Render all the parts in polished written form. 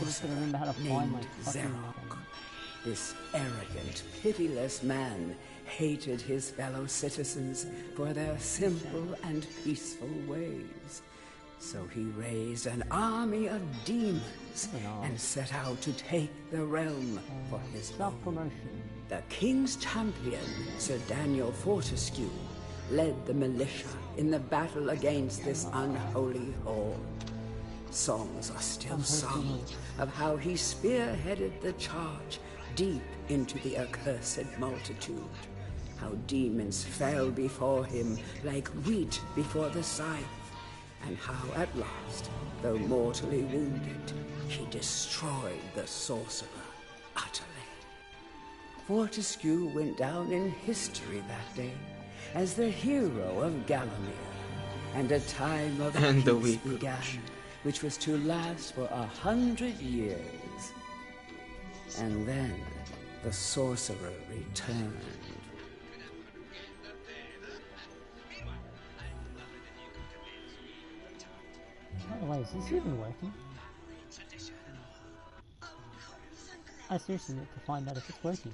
sorcerer named Zerok. This arrogant, pitiless man hated his fellow citizens for their simple and peaceful ways. So he raised an army of demons and set out to take the realm for his own. The king's champion, Sir Daniel Fortescue, led the militia in the battle against this unholy horde. Songs are still sung of how he spearheaded the charge deep into the accursed multitude, how demons fell before him like wheat before the scythe, and how at last, though mortally wounded, he destroyed the sorcerer utterly. Fortescue went down in history that day as the hero of Gallowmere, and a time of peace began, which was to last for 100 years. And then the sorcerer returned. By the way, is this even working? I seriously need to find out if it's working.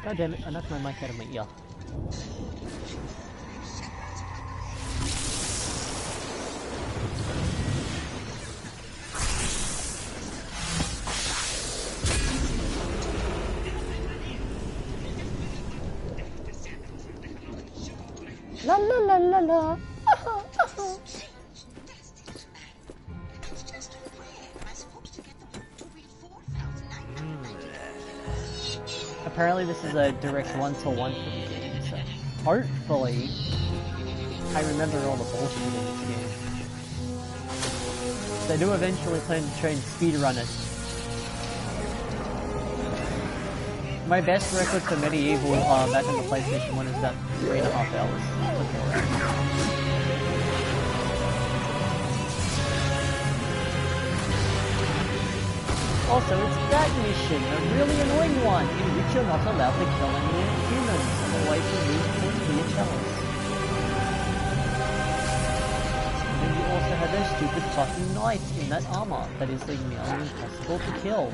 God damn it, I knocked my mic out of my ear. La la la la la. Apparently this is a direct one-to-one for the game, so hopefully I remember all the bullshit in this game. So I do eventually plan to try and speedrun it. My best record for Medieval back on the PlayStation 1 is about 3.5 hours. Also, it's that mission, a really annoying one, in which you're not allowed to kill any humans, otherwise you lose points for your chalice. And then you also have those stupid fucking knights in that armor that is like nearly impossible to kill.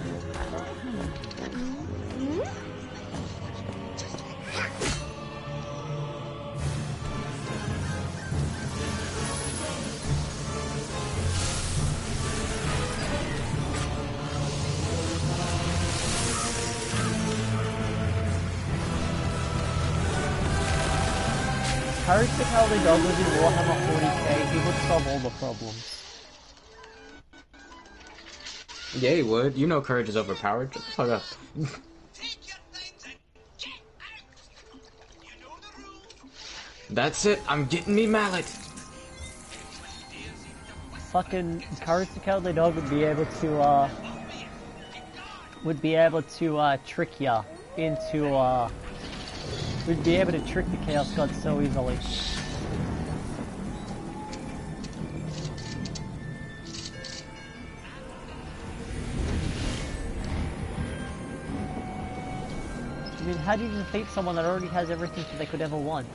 Courage the Cowardly Dog was in Warhammer 40k, he would solve all the problems. Yeah, he would. You know Courage is overpowered. Shut the fuck up. That's it, I'm getting me mallet. Fucking Courage the Cowardly Dog would be able to trick ya into we'd be able to trick the Chaos God so easily. I mean, how do you defeat someone that already has everything that they could ever want?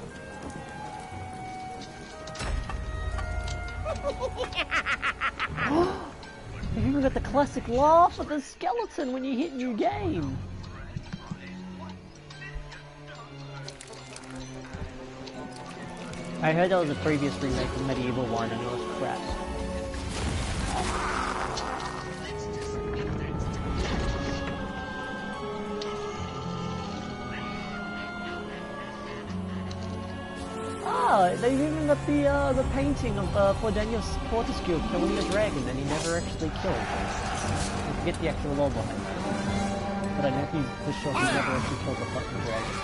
You've even got the classic laugh of the skeleton when you hit new game! I heard that was a previous remake of Medieval 1 and it was crap. Ah, they've even got the painting of for Daniel Fortescue killing the dragon that he never actually killed. I forget the actual lore behind it. But I know he's for sure he never actually killed the fucking dragon.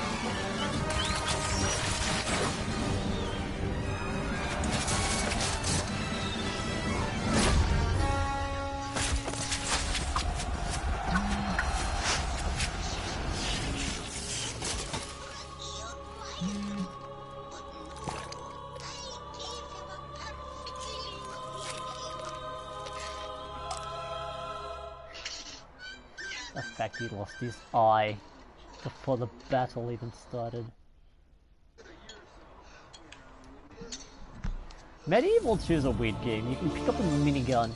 The fact he lost his eye before the battle even started. Medieval 2 is a weird game. You can pick up a minigun.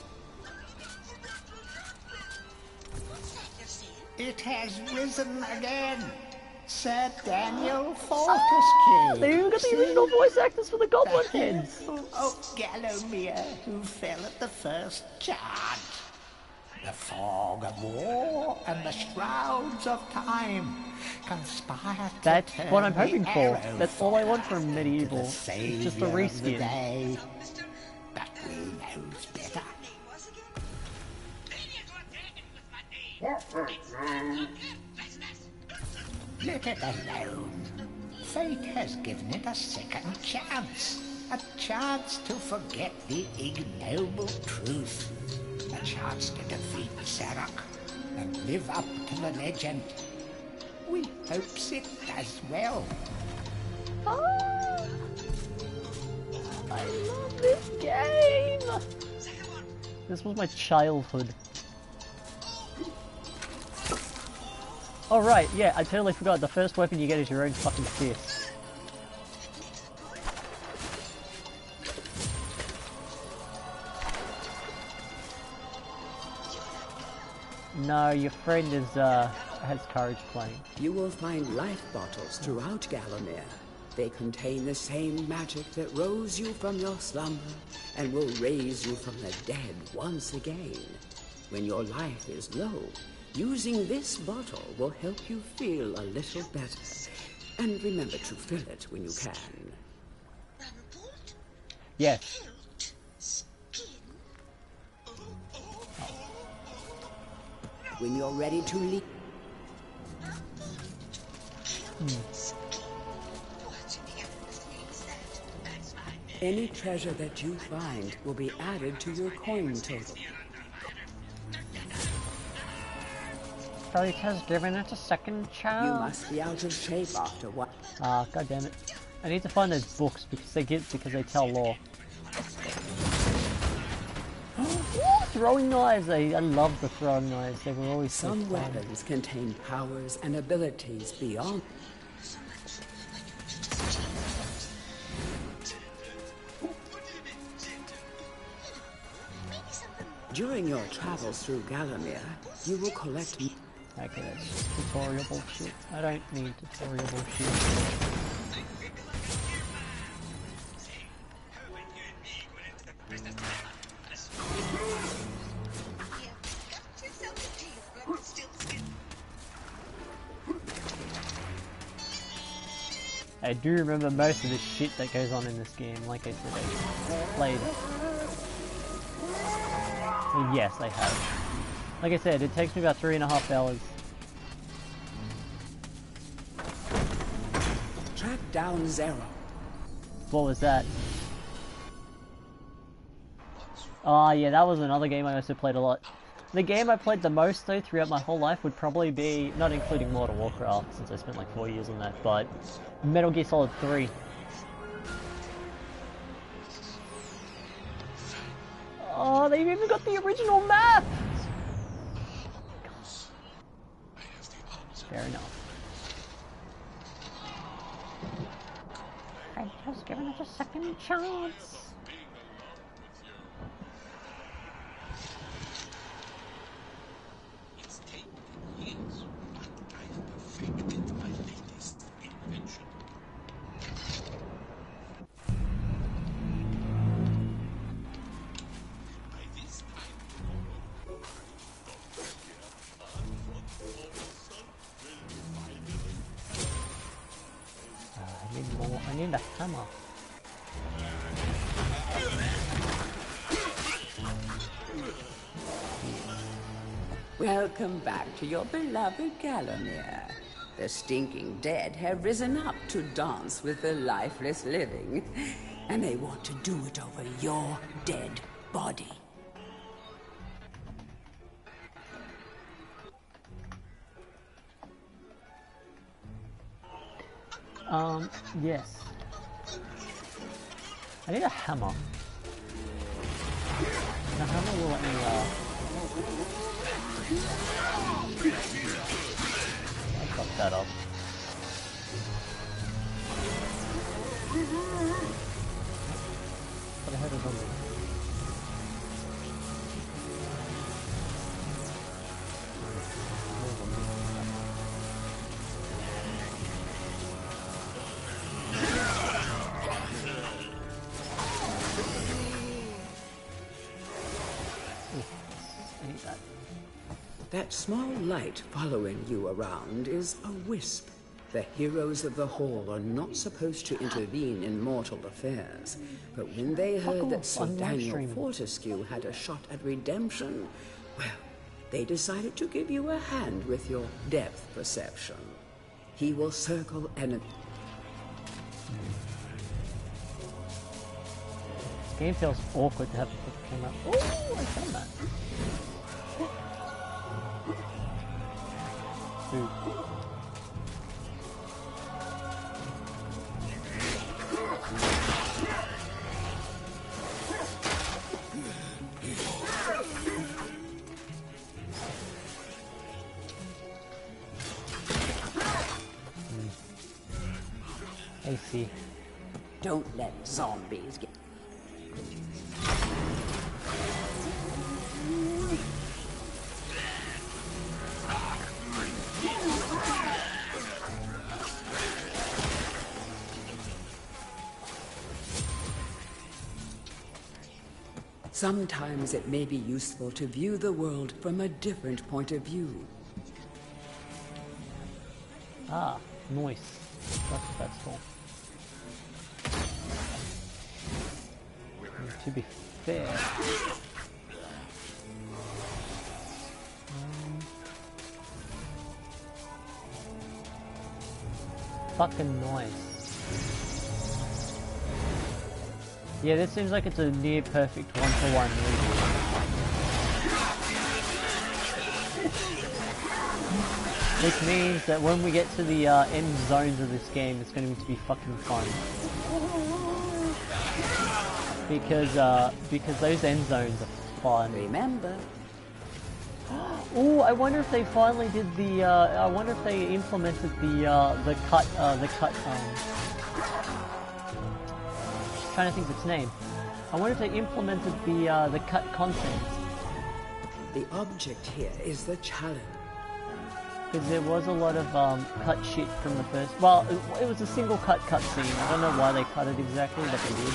It has risen again! Sir Daniel Fortescue! They even got the original voice actors for the Goblin Heads! Of Gallowmere, who fell at the first charge. The fog of war and the shrouds of time conspire to That's turn what I'm hoping the for. arrow That's all I want fodder from Medieval. to the It's just a saviour of the reskin. day. But we knows better. Let it alone. Fate has given it a second chance. A chance to forget the ignoble truth. A chance to defeat Zarok and live up to the legend. We hopes it does well. Ah, I love this game! This was my childhood. Oh right, yeah, I totally forgot. The first weapon you get is your own fucking fist. No, your friend is, has courage playing. You will find life bottles throughout Gallowmere. They contain the same magic that rose you from your slumber and will raise you from the dead once again. When your life is low, using this bottle will help you feel a little better. And remember to fill it when you can. Yes. When you're ready to leave. Any treasure that you find will be added to your coin total. Fate has given it a second chance. You must be out of shape after what? Ah, god damn it. I need to find those books because they tell lore. Ooh, throwing knives! I love the throwing knives. They were always so Some fun. weapons contain powers and abilities beyond. During your travels through Gallowmere, you will collect. Okay, that's just tutorial bullshit. I don't need tutorial bullshit. I do remember most of the shit that goes on in this game, like I said, I played. Well, yes, I have. Like I said, it takes me about 3.5 hours. Track down Zero. What was that? Oh yeah, that was another game I also played a lot. The game I played the most though throughout my whole life would probably be, not including World of Warcraft since I spent like 4 years on that, but Metal Gear Solid 3. Oh, they've even got the original map! Fair enough. Fate has given it a second chance. It's taken years, but I've perfected my latest invention. By this time tomorrow, I need more. I need a hammer. Welcome back to your beloved Gallowmere. The stinking dead have risen up to dance with the lifeless living, and they want to do it over your dead body. Yes. I need a hammer. The hammer will let me, I fucked that up. But I had it on me. That small light following you around is a wisp. The heroes of the Hall are not supposed to intervene in mortal affairs. But when they heard that Sir Daniel Fortescue had a shot at redemption, well, they decided to give you a hand with your depth perception. He will circle enemy. This game feels awkward to have the camera. Oh, I found that. Ooh. I see. Don't let zombies get... Sometimes it may be useful to view the world from a different point of view. Ah, nice. That's what that's for. And to be fair... fucking nice. Yeah, this seems like it's a near perfect one-for-one movie. Which means that when we get to the end zones of this game, it's going to be fucking fun. Because those end zones are fun. Remember, Oh, I wonder if they finally did the. I wonder if they implemented the cut. Trying to think of its name. I wonder if they implemented the cut content. the object here is the challenge. Because there was a lot of cut shit from the first. Well, it was a single cut cutscene. I don't know why they cut it exactly, but they did.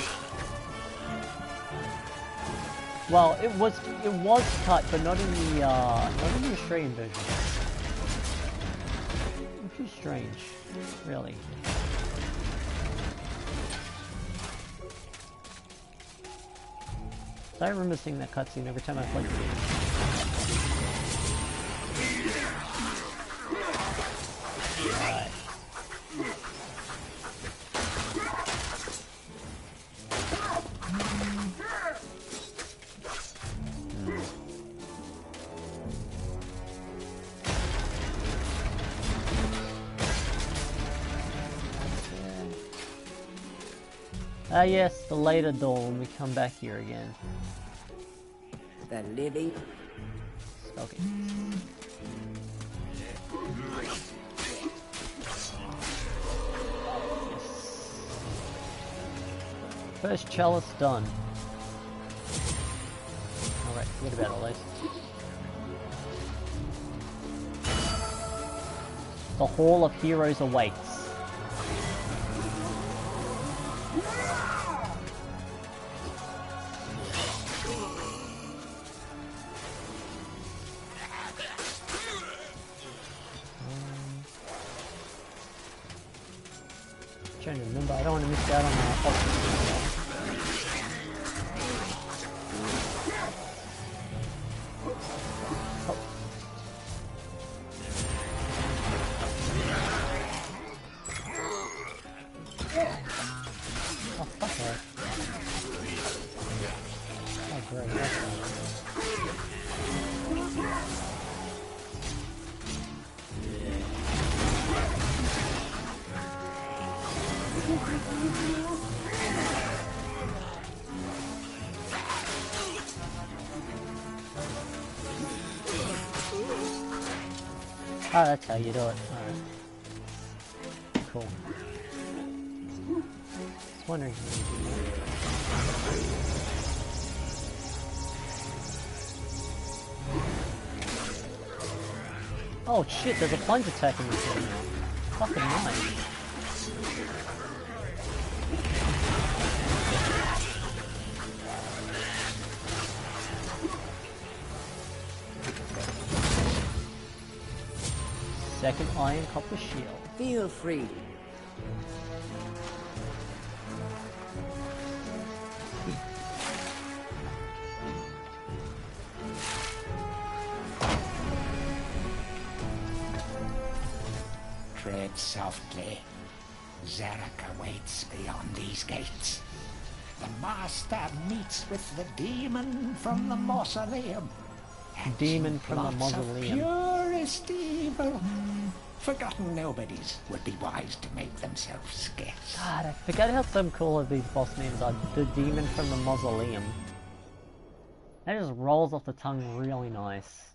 Well, it was cut, but not in the Australian version, which is strange, really. So I remember seeing that cutscene every time I played the game. Right. Ah yes, the later dawn, we come back here again. The living... Okay. First chalice done. Alright, forget about all this. The Hall of Heroes awaits. Trying to remember, I don't want to miss out on my options. Oh, fuck her. Oh, great, that's oh, that's how you do it. Alright. Cool. Just wondering how you do that. Oh shit, there's a plunge attack in this game now. Fucking nice. Second iron copper shield. Feel free. Tread softly. Zarek awaits beyond these gates. The Master meets with the demon from the mausoleum. Demon from the Plots of mausoleum. purest evil. Forgotten nobodies would be wise to make themselves scarce. God, I forgot how some cool of these boss names are. The demon from the mausoleum. That just rolls off the tongue really nice.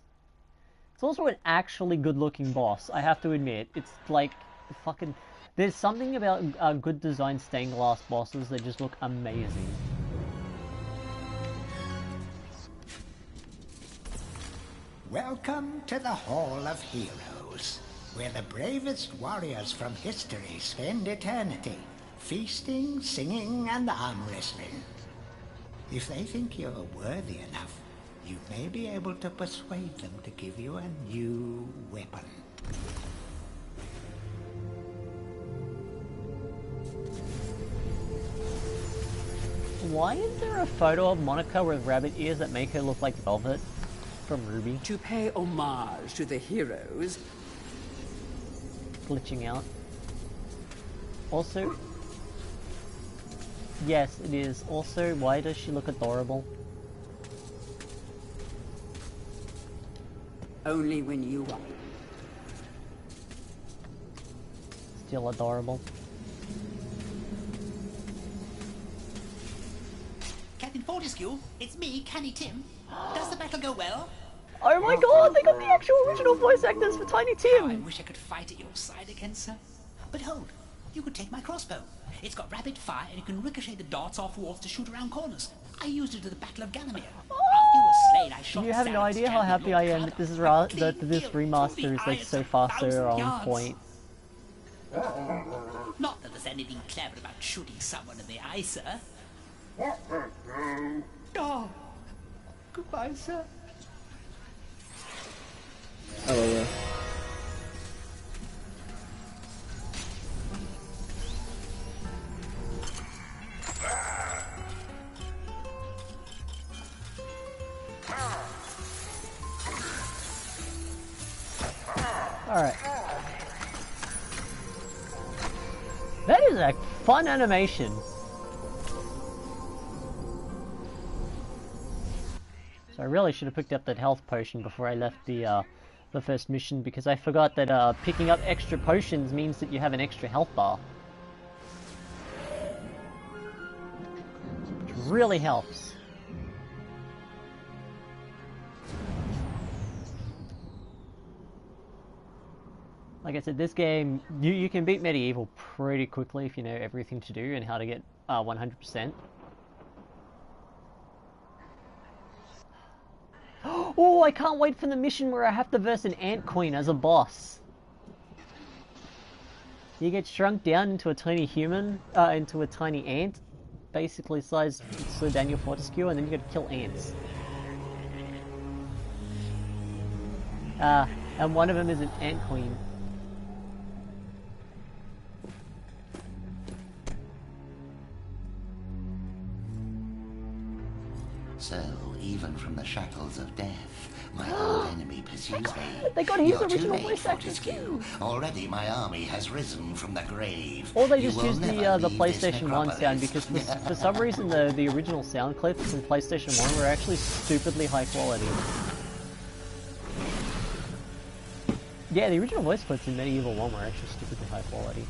It's also an actually good-looking boss, I have to admit. It's like fucking. There's something about good designed stained glass bosses that just look amazing. Welcome to the Hall of Heroes, where the bravest warriors from history spend eternity, feasting, singing, and arm wrestling. If they think you're worthy enough, you may be able to persuade them to give you a new weapon. Why is there a photo of Monica with rabbit ears that make her look like velvet from Ruby? To pay homage to the heroes, Glitching out. Also, yes, it is. Also, why does she look adorable? only when you are. Still adorable. Captain Fortescue, it's me, Canny Tim. Does the battle go well? Oh my god, they got the actual original voice actors for Tiny Oh, I Tim! wish I could fight at your side again, sir. But hold, you could take my crossbow. It's got rapid fire and it can ricochet the darts off walls to shoot around corners. I used it at the Battle of Ganymede. After you were slain, I shot You have no Zarek's idea how champion, happy Lord I am Carter. that this is A clean that this kill remaster through is the like eyes so of fast, so 1,000 on yards. point. Not that there's anything clever about shooting someone in the eye, sir. Oh, goodbye, sir. Oh, Alright. That is a fun animation. So I really should have picked up that health potion before I left the first mission, because I forgot that picking up extra potions means that you have an extra health bar. Which really helps. Like I said, this game, you can beat Medieval pretty quickly if you know everything to do and how to get 100%. Oh, I can't wait for the mission where I have to verse an ant queen as a boss. You get shrunk down into a tiny human, into a tiny ant, basically sized Sir Daniel Fortescue, and then you gotta kill ants. And one of them is an ant queen. So, even from the shackles of death, my old enemy pursues me. They got his You're original too late, voice actor Fortescue. Already my army has risen from the grave. Or they You just will used never the leave this PlayStation 1 sound, necropolis. because for some reason the original sound clips in PlayStation 1 were actually stupidly high quality. Yeah, the original voice clips in Medieval 1 were actually stupidly high quality.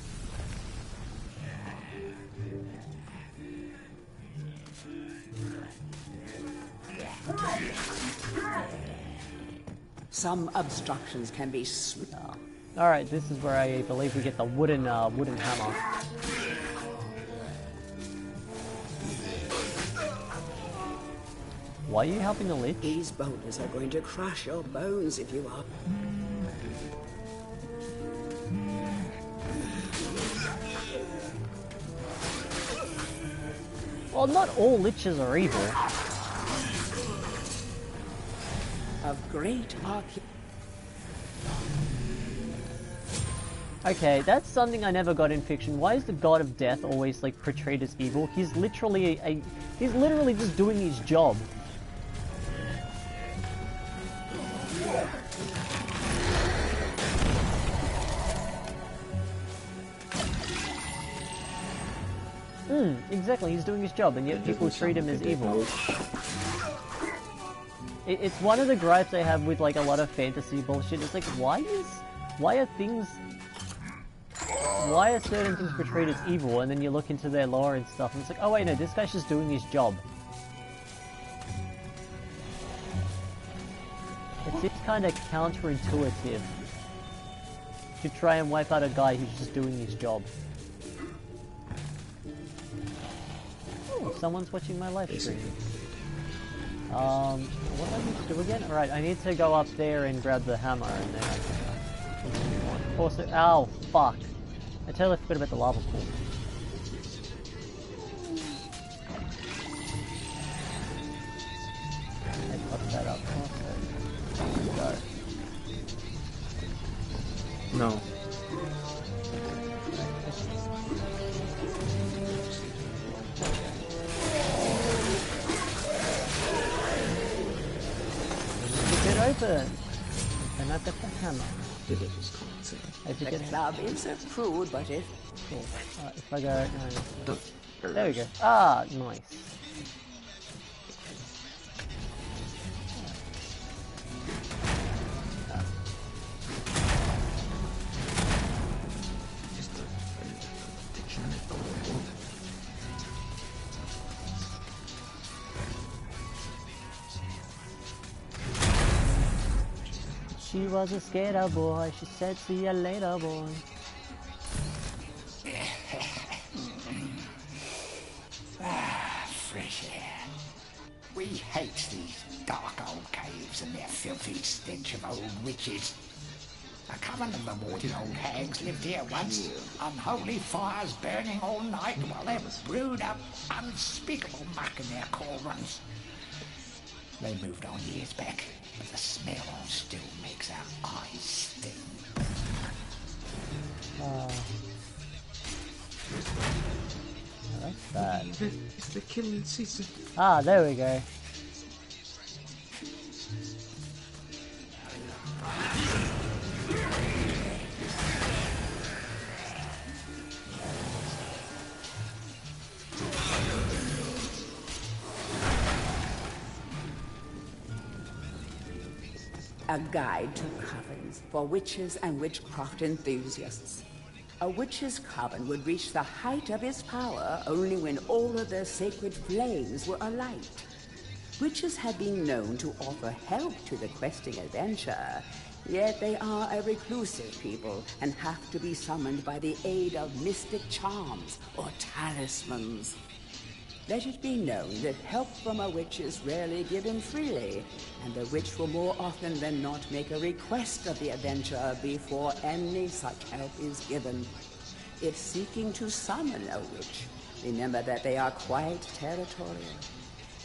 Some obstructions can be Alright, this is where I believe we get the wooden hammer. Why are you helping the Lich? These boulders are going to crush your bones if you are. Well, not all Liches are evil. A great Okay, that's something I never got in fiction. Why is the God of Death always like portrayed as evil? He's literally he's literally just doing his job. Exactly, he's doing his job, and yet people treat him as evil. It's one of the gripes I have with like a lot of fantasy bullshit. It's like, why are certain things portrayed as evil, and then you look into their lore and stuff, and it's like, oh wait, no, this guy's just doing his job. It seems kind of counterintuitive to try and wipe out a guy who's just doing his job. Oh, someone's watching my live stream. What do I need to do again? Alright, I need to go up there and grab the hammer, and then I can continue on. Also, ow, fuck. I totally forgot about the lava pool. I fucked that up. Okay. Go. No. Open. And I've got the hammer. The club is a crude, but it. Cool. If I go. No. There we go. Ah, nice. She was a skater boy, she said see ya later boy. Fresh air. We hate these dark old caves and their filthy stench of old witches. A coven of the warty old hags lived here once, unholy fires burning all night while they brewed up unspeakable muck in their cauldrons. They moved on years back, but the smell still makes our eyes sting. That's bad. It's the killing season. Ah, there we go. A guide to covens for witches and witchcraft enthusiasts. A witch's coven would reach the height of its power only when all of their sacred flames were alight. Witches have been known to offer help to the questing adventurer, yet they are a reclusive people and have to be summoned by the aid of mystic charms or talismans. Let it be known that help from a witch is rarely given freely, and the witch will more often than not make a request of the adventurer before any such help is given. If seeking to summon a witch, remember that they are quite territorial.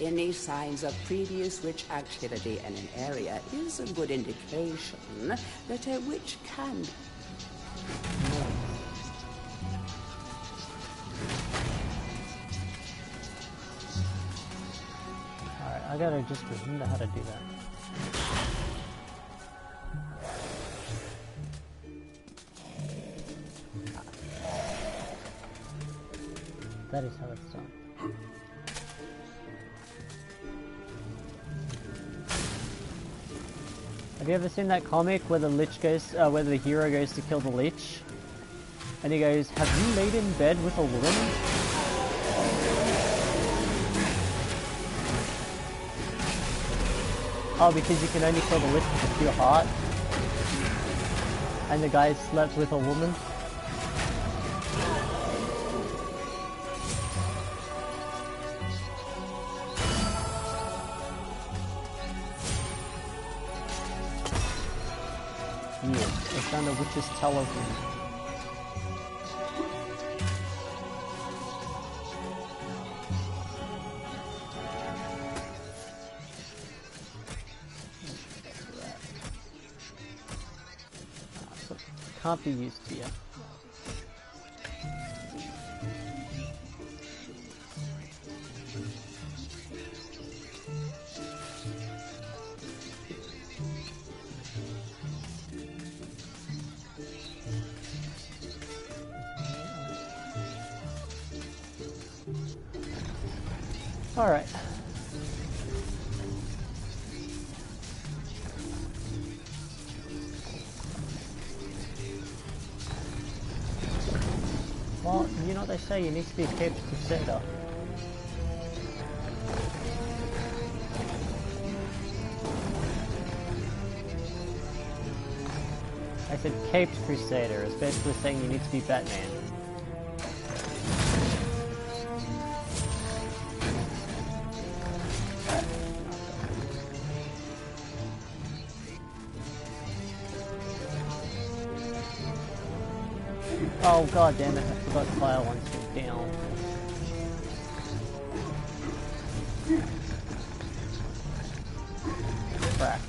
Any signs of previous witch activity in an area is a good indication that a witch can be. Alright, I gotta just remember how to do that. That is how it's done. Have you ever seen that comic where the lich goes, where the hero goes to kill the lich, and he goes, "Have you laid in bed with a woman?" Oh, because you can only kill the lich with a pure heart, and the guy slept with a woman. I found a witch's talisman. So can't be used here. All right. Well, you know what they say, you need to be a caped crusader. I said caped crusader. It's basically saying you need to be Batman. Oh god damn it, I forgot fire once we're down. Crap.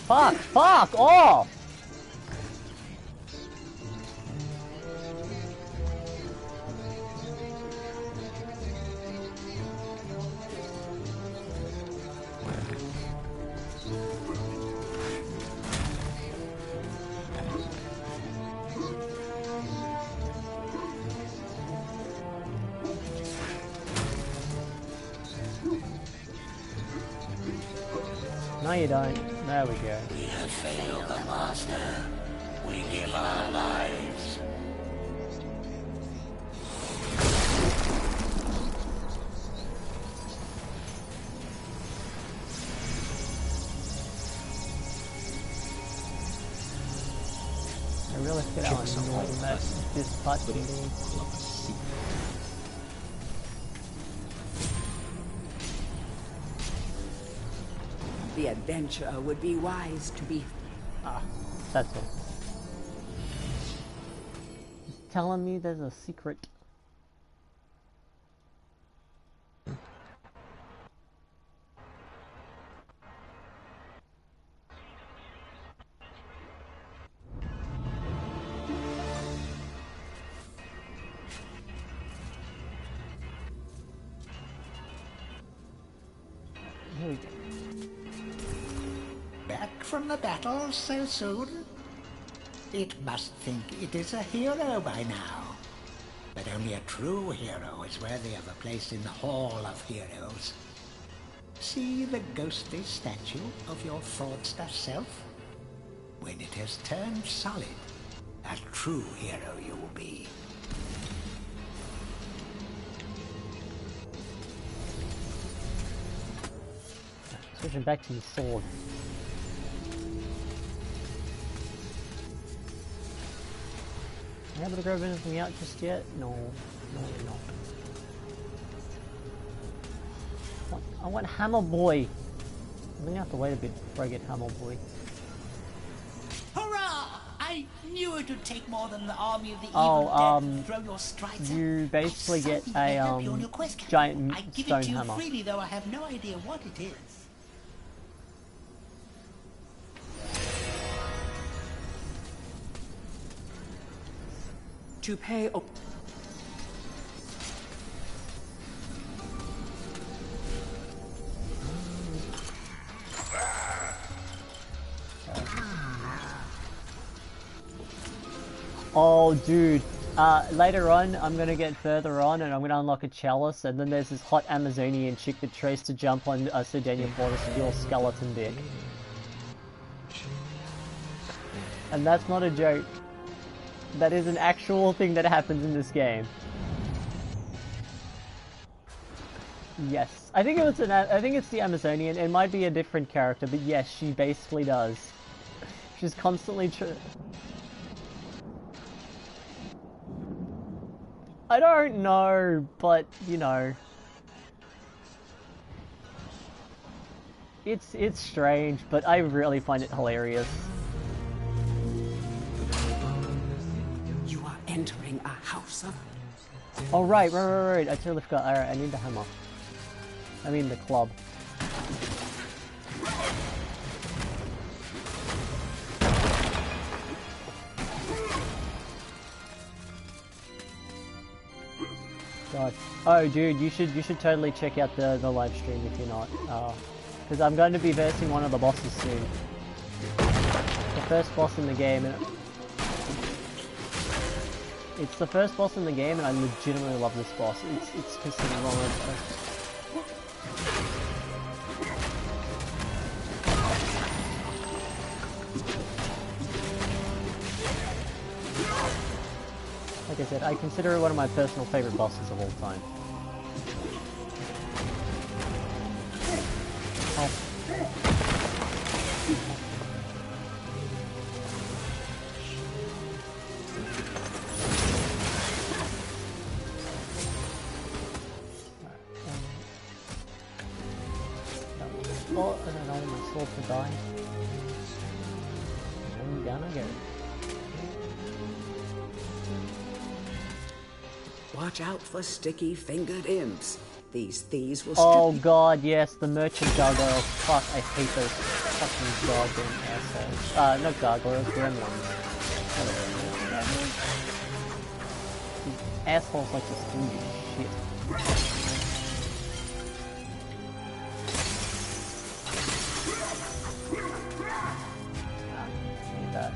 Fuck off! No, you don't. There we go. We have failed the Master. We give our lives. I really feel how annoying that this part can be. The adventurer would be wise to be... Ah, that's all. He's telling me there's a secret. Here we go. Back from the battle so soon? It must think it is a hero by now. But only a true hero is worthy of a place in the Hall of Heroes. See the ghostly statue of your fraudster self? When it has turned solid, a true hero you will be. Switching back to the sword. Are you able to grab anything out just yet? No, you're not. I want Hammer Boy. I'm gonna have to wait a bit before I get Hammer Boy. Hurrah! I knew it would take more than the army of the Oh, evil dead to throw your strides up. You basically I've get something to help you on a your quest, Captain. giant I give stone it to you hammer. freely, though I have no idea what it is. To pay... Oh, dude. Later on, I'm gonna get further on and I'm gonna unlock a chalice, and then there's this hot Amazonian chick that tries to jump on Sir Daniel Porter's skeleton dick. And that's not a joke. That is an actual thing that happens in this game. Yes. I think it's the Amazonian. It might be a different character, but yes, she basically does. She's constantly I don't know, but you know, it's strange, but I really find it hilarious. You are entering a house of... Oh right, I totally forgot. Alright, I need the hammer. I mean the club. God. Oh, dude, you should totally check out the live stream if you're not, because I'm going to be versing one of the bosses soon. The first boss in the game, and it's the first boss in the game, and I legitimately love this boss. It's pissing me off. Like I said, I consider it one of my personal favorite bosses of all time. Oh. Oh, and I don't want my sword to die. And down I go. Watch out for sticky-fingered imps. These thieves will Oh strip... god, yes, the merchant gargoyles. Fuck, I hate those fucking goddamn assholes. Not gargoyles, gremlins. These assholes like to steal your shit. Need that.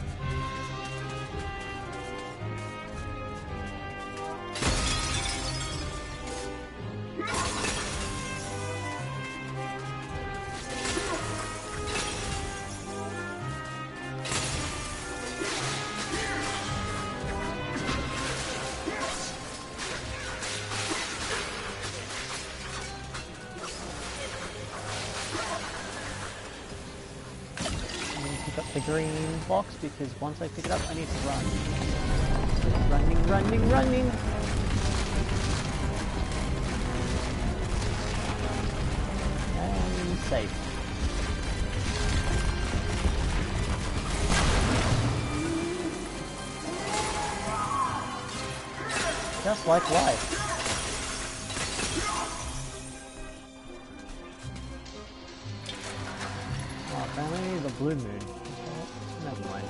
The green box, because once I pick it up I need to run. Running. And safe. Just like life. Oh, apparently the blue moon. Never mind.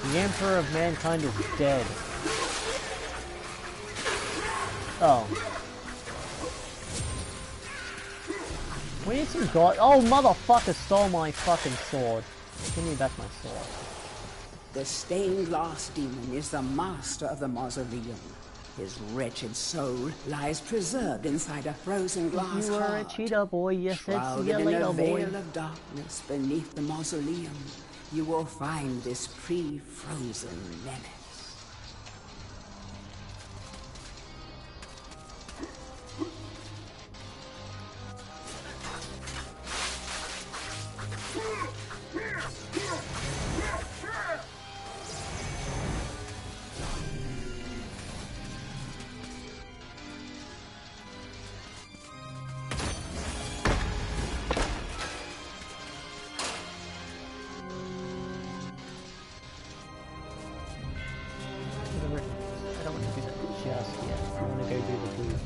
The Emperor of Mankind is dead. Oh. We need some god- Oh, motherfucker stole my fucking sword. Give me back my sword. The stained glass demon is the master of the mausoleum. His wretched soul lies preserved inside a frozen glass You were a heart, cheater, boy. You said see shrouded you in later, a boy. veil of darkness beneath the mausoleum. You will find this pre-frozen menace. I don't want to do that just yet. I want to go do the food.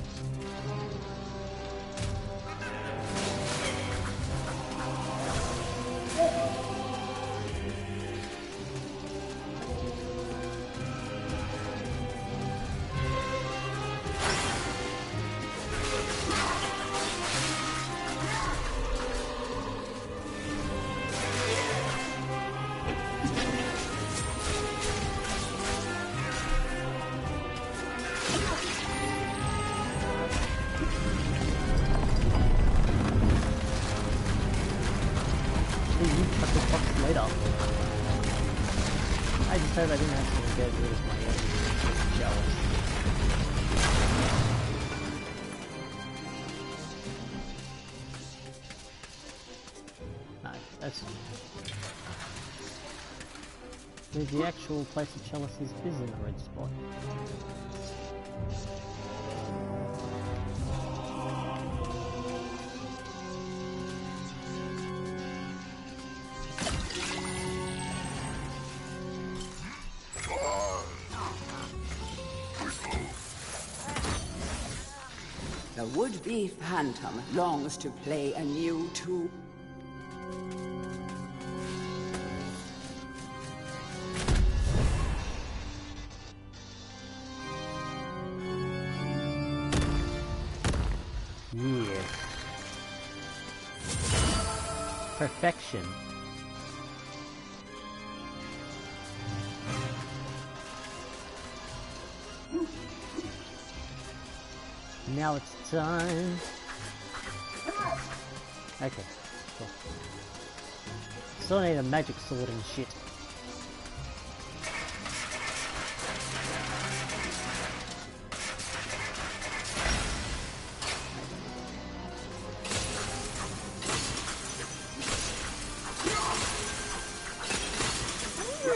Later. I just hope I didn't have to get rid of my own jealous. No, that's where's the actual place of chalices is in the red spot. The would-be phantom longs to play anew too. Yeah. Perfection. Now it's time. Okay, cool. Still need a magic sword and shit.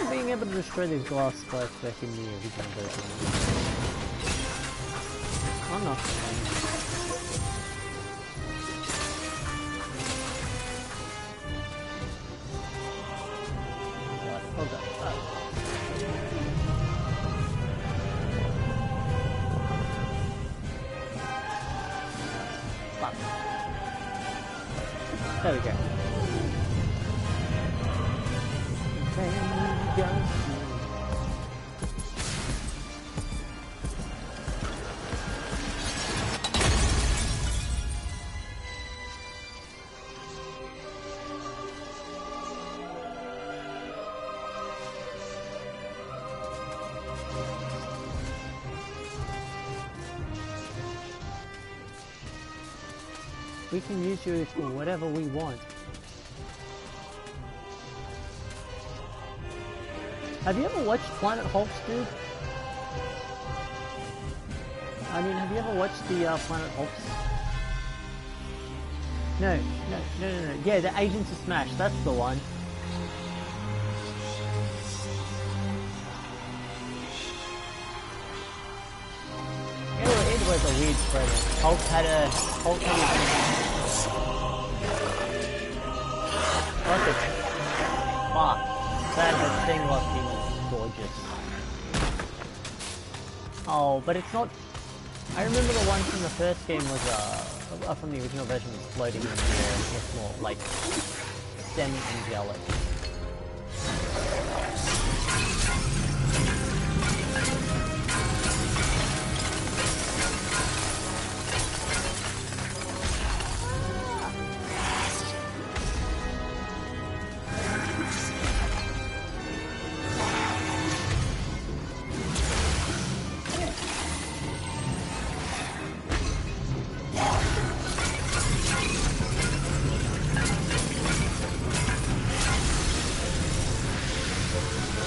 Being able to destroy these glass spikes back in the original version. I'm not. Right, hold up. Fuck. There we go. We can use you for whatever we want. Have you ever watched Planet Hulk, dude? I mean, have you ever watched the Planet Hulks? No. Yeah, the Agents of Smash, that's the one. It was a weird spreader. Hulk had a... What the fuck? That thing was gorgeous. Oh, but it's not... I remember the one from the first game was, from the original version was floating in the air. It's more, like, semi-angelic.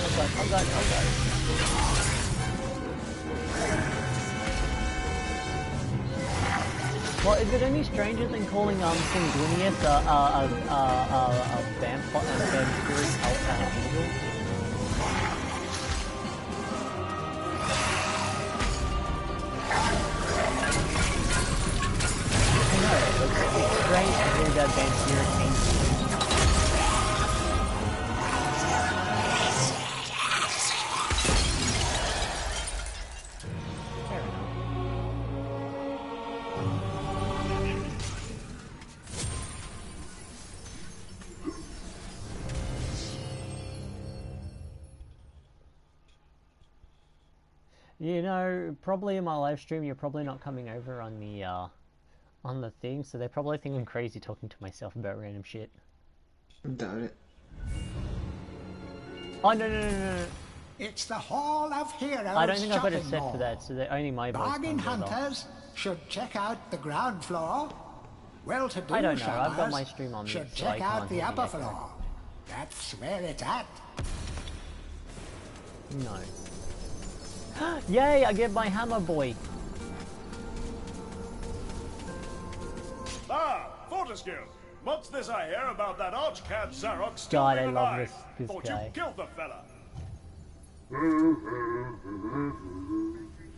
Oh god, oh god. Well, is it any stranger than calling Sanguinius a vampire angel? No, it's strange to hear that vampiric angel. You know, probably in my live stream, you're probably not coming over on the thing, so they probably think I'm crazy talking to myself about random shit. Doubt it. Oh no. It's the Hall of Heroes. I don't think I've got it shopping set mall. for that, so that only my voice Bargain comes over. hunters should check out the ground floor. Well-to-do I don't know, I've got shoppers my stream on mute, should so I check can't out the hear the upper echo. floor. That's where it's at. No. Yay, I get my hammer boy. Ah, Fortescue! What's this I hear about that archcad Zarok still God, being I love alive? this Thought guy. you killed the fella.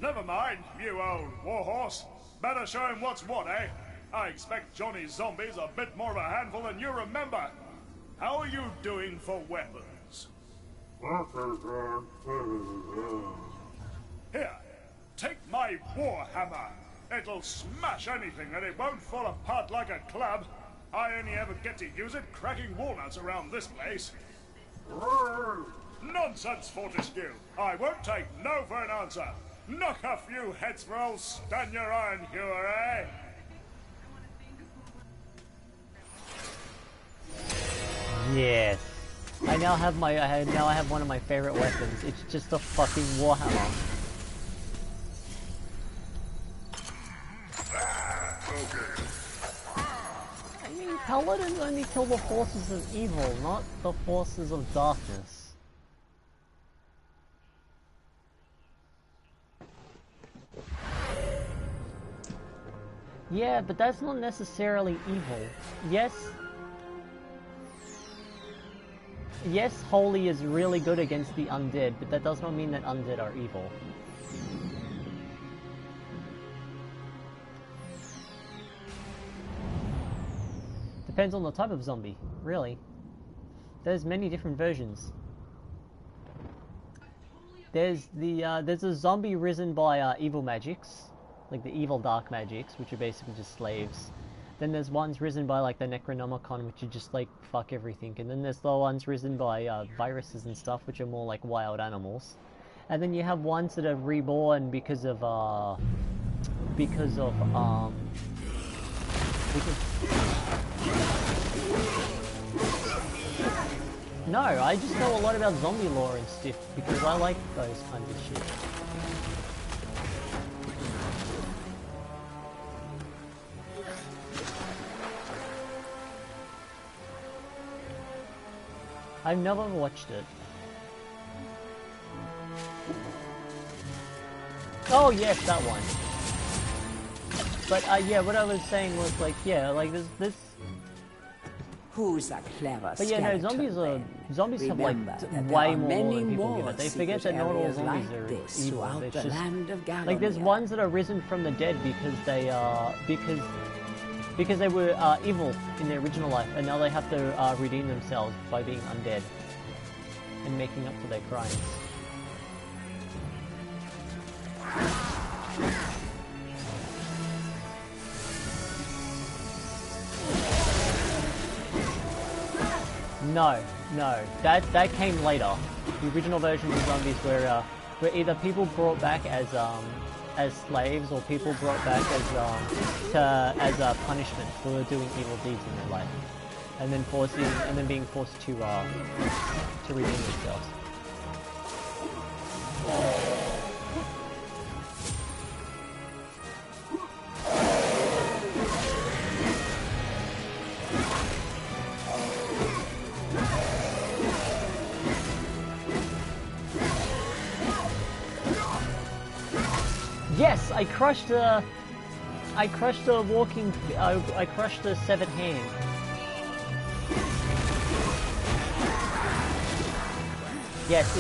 Never mind, you old warhorse. Better show him what's what, eh? I expect Johnny's zombies a bit more of a handful than you remember. How are you doing for weapons? Here, take my warhammer. It'll smash anything and it won't fall apart like a club. I only ever get to use it cracking walnuts around this place. Nonsense, Fortescue. I won't take no for an answer. Knock a few heads for old Stanya Ironhewer, eh? Yes. I now have one of my favorite weapons. It's just a fucking warhammer. I mean, paladins only kill the forces of evil, not the forces of darkness. Yeah, but that's not necessarily evil. Yes, Holy is really good against the undead, but that does not mean that undead are evil. Depends on the type of zombie, really. There's many different versions. There's a zombie risen by evil magics, like the evil dark magics, which are basically just slaves. Then there's ones risen by like the Necronomicon, which are just like fuck everything. And then there's the ones risen by viruses and stuff, which are more like wild animals. And then you have ones that are reborn because of No, I just know a lot about zombie lore and stuff because I like those kinds of shit. I've never watched it. Oh yes, that one. But yeah, what I was saying was like, yeah, like this. Who's a clever But yeah, no, zombies have like way more lore than people give it. They forget that not all zombies are evil. It's just like there's ones that are risen from the dead because they because they were evil in their original life, and now they have to redeem themselves by being undead and making up for their crimes. No, that came later. The original versions of zombies were either people brought back as slaves, or people brought back as a punishment for doing evil deeds in their life, and then being forced to redeem themselves. Yes, I crushed a walking. I crushed a severed hand. Yes,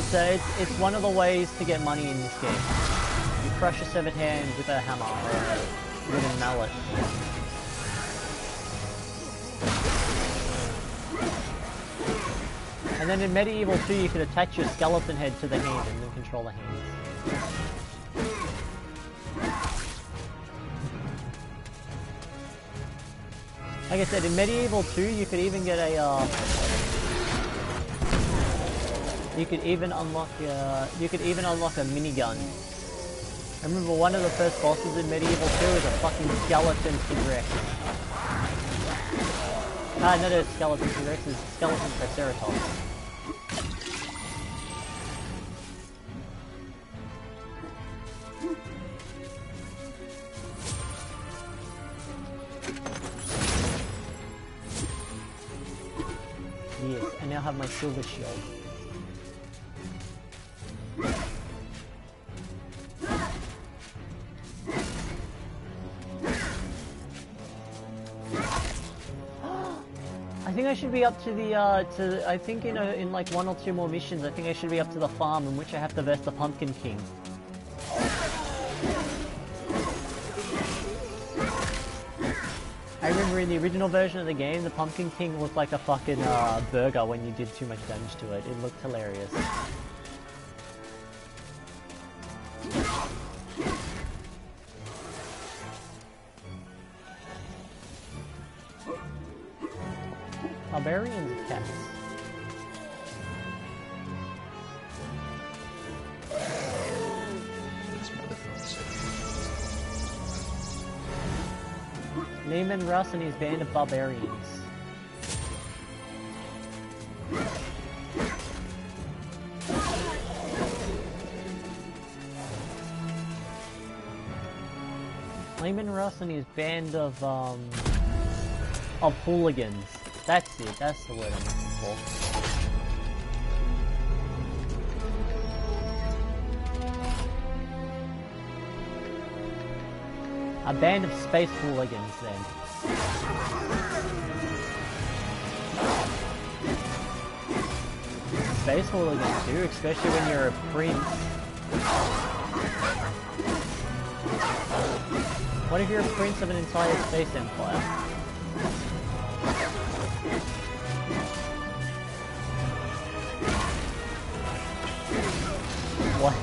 it's one of the ways to get money in this game. You crush a severed hand with a hammer or a wooden mallet. And then in Medieval 2 you could attach your skeleton head to the hand and then control the hands. Like I said, in Medieval 2 you could even get a you could even unlock a minigun. I remember one of the first bosses in Medieval 2 is a fucking skeleton T-Rex. Ah, not a skeleton T-Rex, it's a skeleton Triceratops. Yes, I now have my silver shield. I think I should be up to the, I think in like 1 or 2 more missions, I think I should be up to the farm in which I have to verse the Pumpkin King. I remember in the original version of the game, the Pumpkin King looked like a fucking burger when you did too much damage to it. It looked hilarious. Barbarians and cats. Naaman Russ and his band of barbarians. Naaman Russ and his band of hooligans. That's it, that's the word I'm looking for. A band of space hooligans, then. Space hooligans too, especially when you're a prince. What if you're a prince of an entire space empire? What?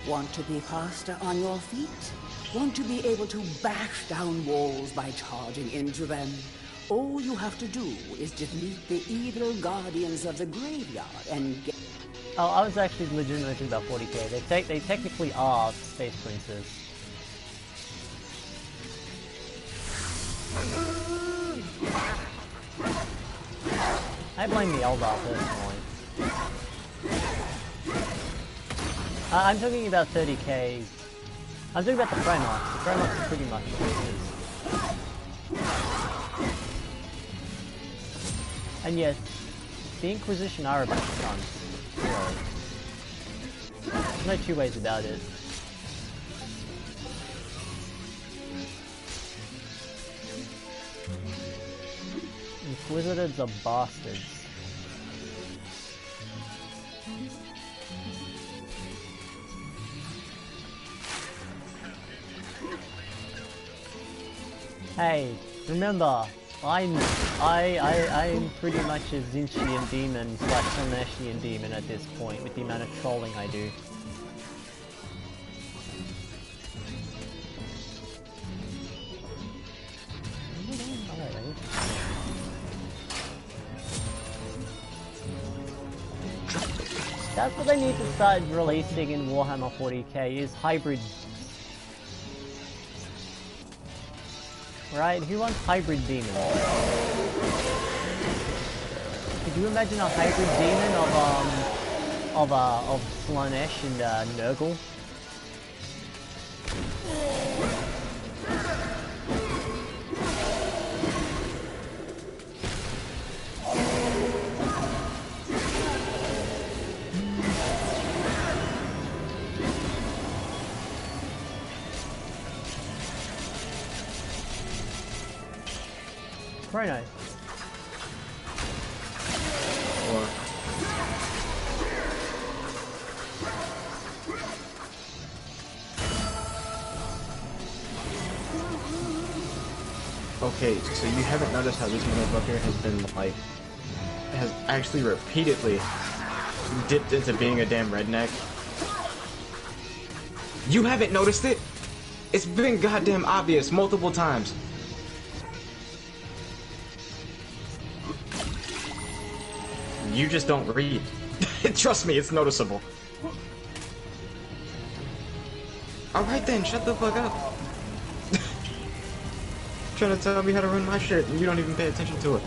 Want to be faster on your feet? Want to be able to bash down walls by charging into them? All you have to do is defeat the evil guardians of the graveyard and get... Oh, I was actually legitimately thinking about 40k. They technically are space princes. I blame the Eldar personally. I'm talking about 30k. I'm talking about the Primarchs. The Primarchs are pretty much princes. And yes, the Inquisition are a bunch of cunts. There's no two ways about it. Inquisitors are bastards. Hey, remember, I'm pretty much a Zinchian demon / Slaneshian demon at this point with the amount of trolling I do. That's what they need to start releasing in Warhammer 40k is hybrid. Right? Who wants hybrid demons? Could you imagine a hybrid demon of Slaanesh and Nurgle? Chrono. Or... Okay, so you haven't noticed how this motherfucker has been, like, has actually repeatedly dipped into being a damn redneck? You haven't noticed it? It's been goddamn obvious multiple times. You just don't read. Trust me, it's noticeable. Alright then, shut the fuck up. Trying to tell me how to run my shit and you don't even pay attention to it.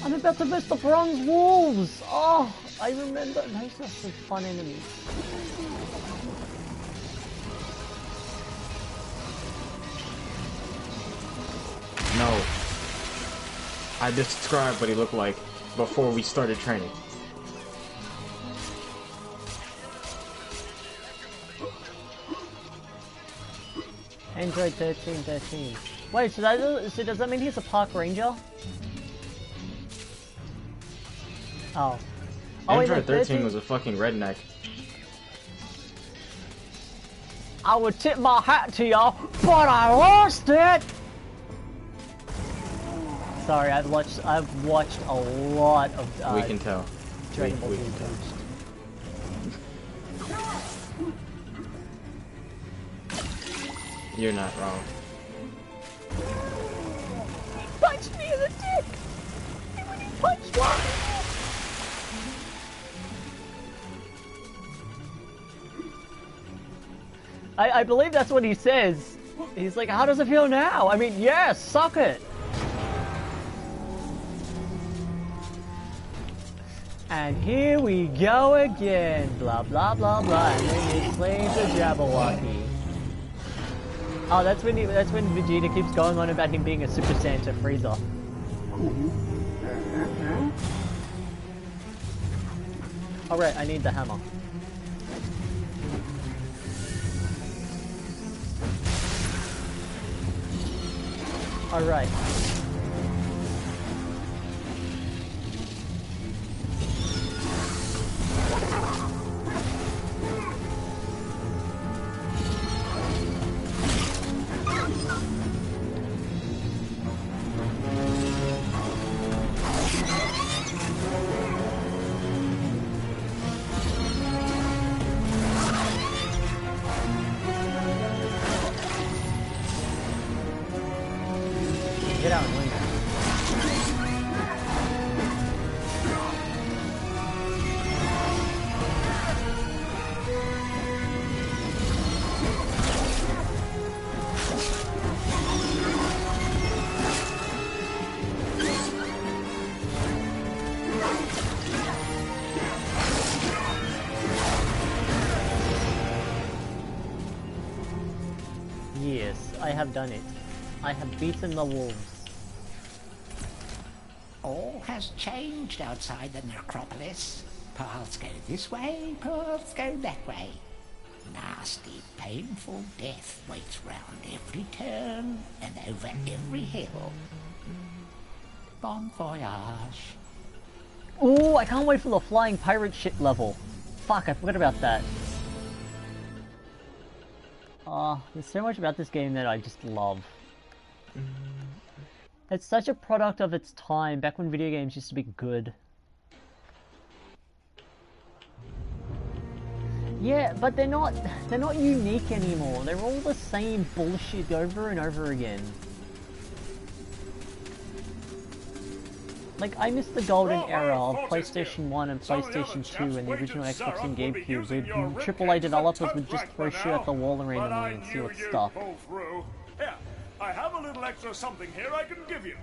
I'm about to miss the bronze wolves! Oh, I remember. Those are some fun enemies. No. I described what he looked like before we started training. Android 1313. Wait, so does that mean he's a park ranger? Oh. Android 13 was a fucking redneck. I would tip my hat to y'all, but I lost it! Sorry, I've watched a lot of we can tell. Dragon Ball We Z. can tell. You're not wrong. He punched me in the dick! When he punched me! I believe that's what he says. He's like, how does it feel now? I mean, yes, suck it! And here we go again, blah blah blah blah, and then he plays the Jabberwocky. Oh, that's when Vegeta keeps going on about him being a Super Saiyan to Frieza. Alright, I need the hammer. Alright. Get out and win that. Yes, I have done it. I have beaten the wolves. All has changed outside the necropolis. Paths go this way, paths go that way. Nasty, painful death waits round every turn and over every hill. Bon voyage. Ooh, I can't wait for the flying pirate ship level. Fuck, I forgot about that. There's so much about this game that I just love. It's such a product of its time, back when video games used to be good. Yeah, but they're not unique anymore. They're all the same bullshit over and over again. Like, I miss the golden era of PlayStation 1 and PlayStation 2 and the original Xbox and GameCube, where AAA developers would just throw shit at the wall randomly and see what stuck. Here, I have a little extra something here I can give you.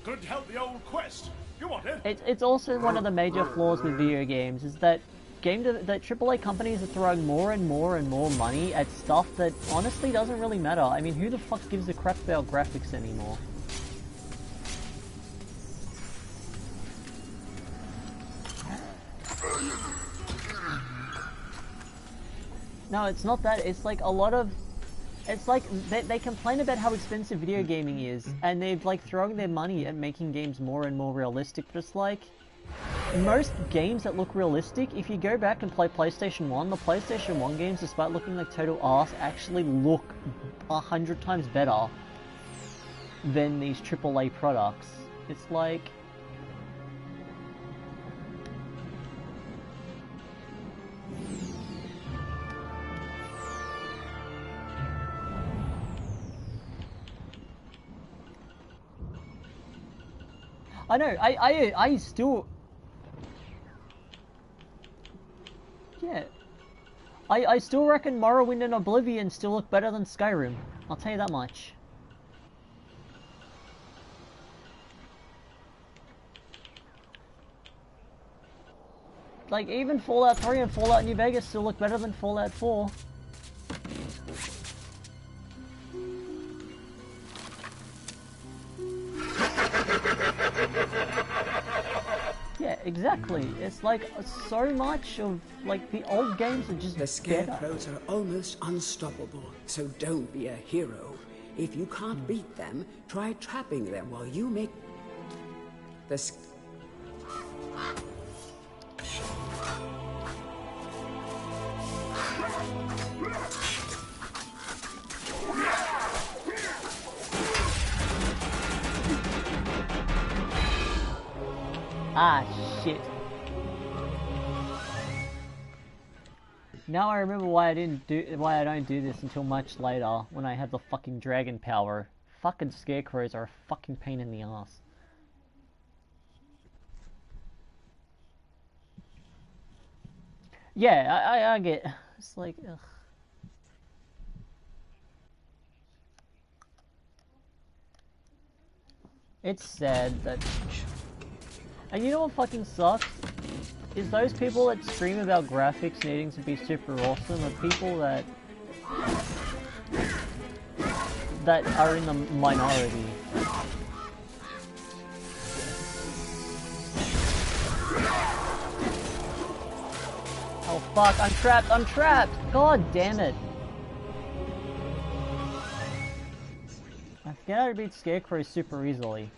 Could help the old quest. You want it? It's also one of the major flaws with video games, is that that AAA companies are throwing more and more and more money at stuff that honestly doesn't really matter. I mean, who the fuck gives a crap about graphics anymore? No, it's not that. It's like a lot of It's like, they complain about how expensive video gaming is, and they're like throwing their money at making games more and more realistic, but it's like, most games that look realistic, if you go back and play PlayStation 1, the PlayStation 1 games, despite looking like total arse, actually look 100 times better than these AAA products. It's like... I know, I still... Yeah. I still reckon Morrowind and Oblivion still look better than Skyrim. I'll tell you that much. Like, even Fallout 3 and Fallout New Vegas still look better than Fallout 4. Yeah, exactly. It's like so much of like the old games are just The better. Scarecrows are almost unstoppable, so don't be a hero. If you can't beat them, try trapping them while you make the Ah, shit. Now I remember why I don't do this until much later, when I have the fucking dragon power. Fucking scarecrows are a fucking pain in the ass. Yeah, I get... It's like, ugh. It's sad that... And you know what fucking sucks? Is those people that scream about graphics needing to be super awesome are people that are in the minority. Oh fuck, I'm trapped, I'm trapped! God damn it! I forget how to beat Scarecrow super easily.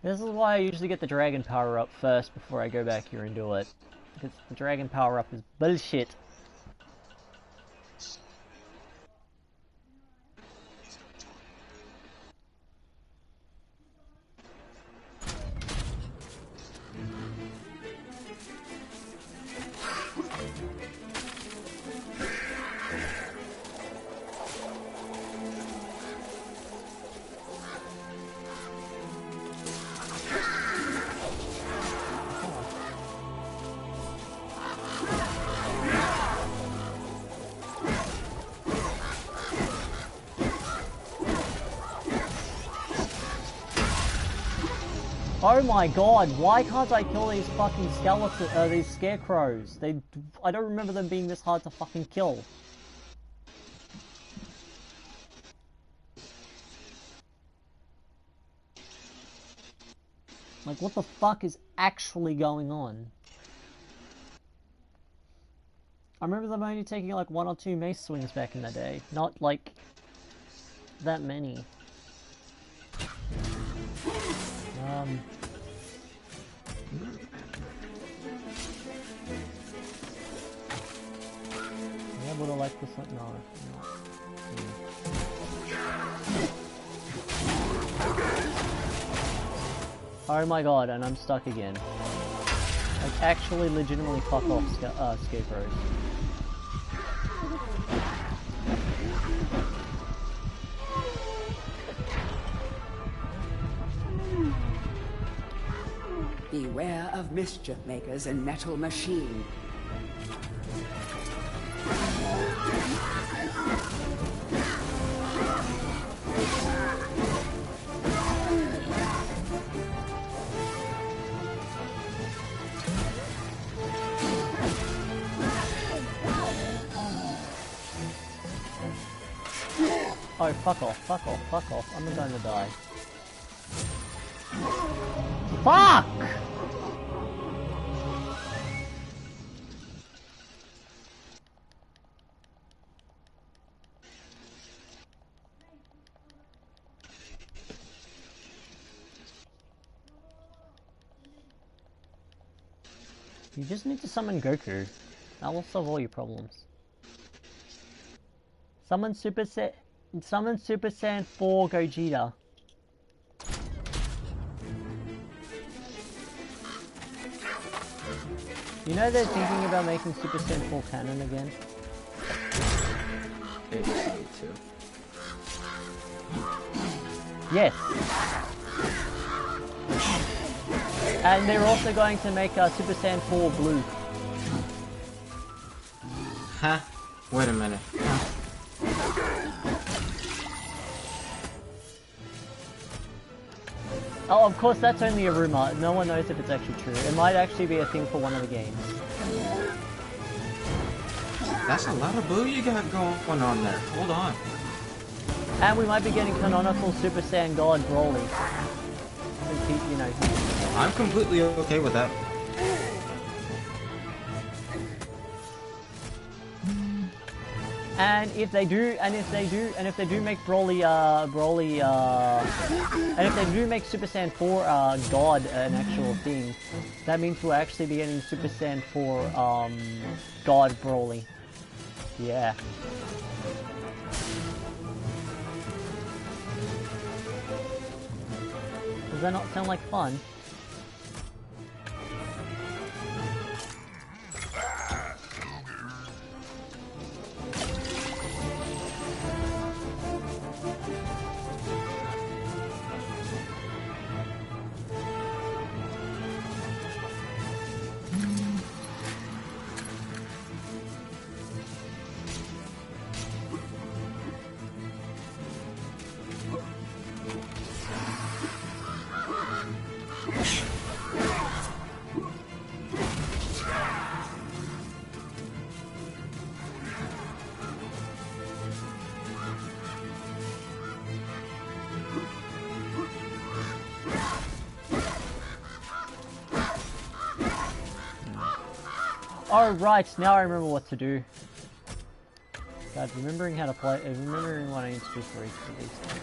This is why I usually get the dragon power up first before I go back here and do it. Because the dragon power up is bullshit. Oh my god, why can't I kill these fucking skeletons, these scarecrows? I don't remember them being this hard to fucking kill. Like, what the fuck is actually going on? I remember them only taking like 1 or 2 mace swings back in the day, not like that many. Yeah, would I like this one? No. Oh my god, and I'm stuck again. Like, actually legitimately fuck off, scarecrows. Beware of mischief makers in Metal Machine. Oh, fuck off, fuck off, fuck off. I'm going to die. Fuck! You just need to summon Goku. That will solve all your problems. Summon Super Saiyan 4 Gogeta. You know they're thinking about making Super Saiyan 4 canon again? They just need to. Yes. And they're also going to make Super Saiyan 4 blue. Huh? Wait a minute. Huh? Oh, of course, that's only a rumor. No one knows if it's actually true. It might actually be a thing for one of the games. That's a lot of blue you got going on there. Hold on. And we might be getting canonical Super Saiyan God Broly. You know. I'm completely okay with that. And if they do make Broly, and if they do make Super Saiyan 4 God an actual thing, that means we'll actually be getting Super Saiyan 4 God Broly. Yeah. Does that not sound like fun? Oh right, now I remember what to do. God, remembering how to play, remembering what I need to do for each of these things.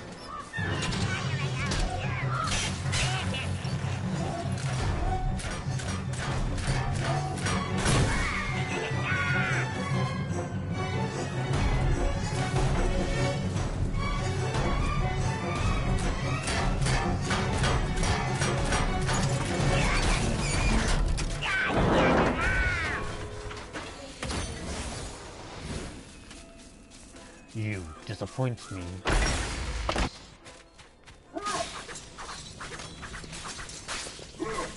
You disappoint me.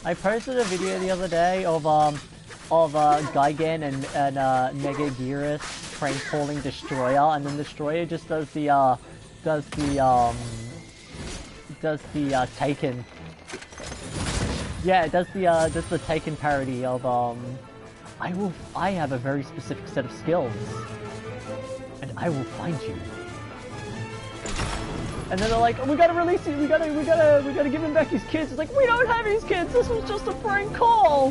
I posted a video the other day of Gigan and Mega Gearus prank calling Destroyer, and then Destroyer just does the Taken. Yeah, it does the Taken parody of I have a very specific set of skills. And I will find you. And then they're like, oh, we gotta release him, we gotta give him back his kids. It's like, we don't have his kids, this was just a prank call!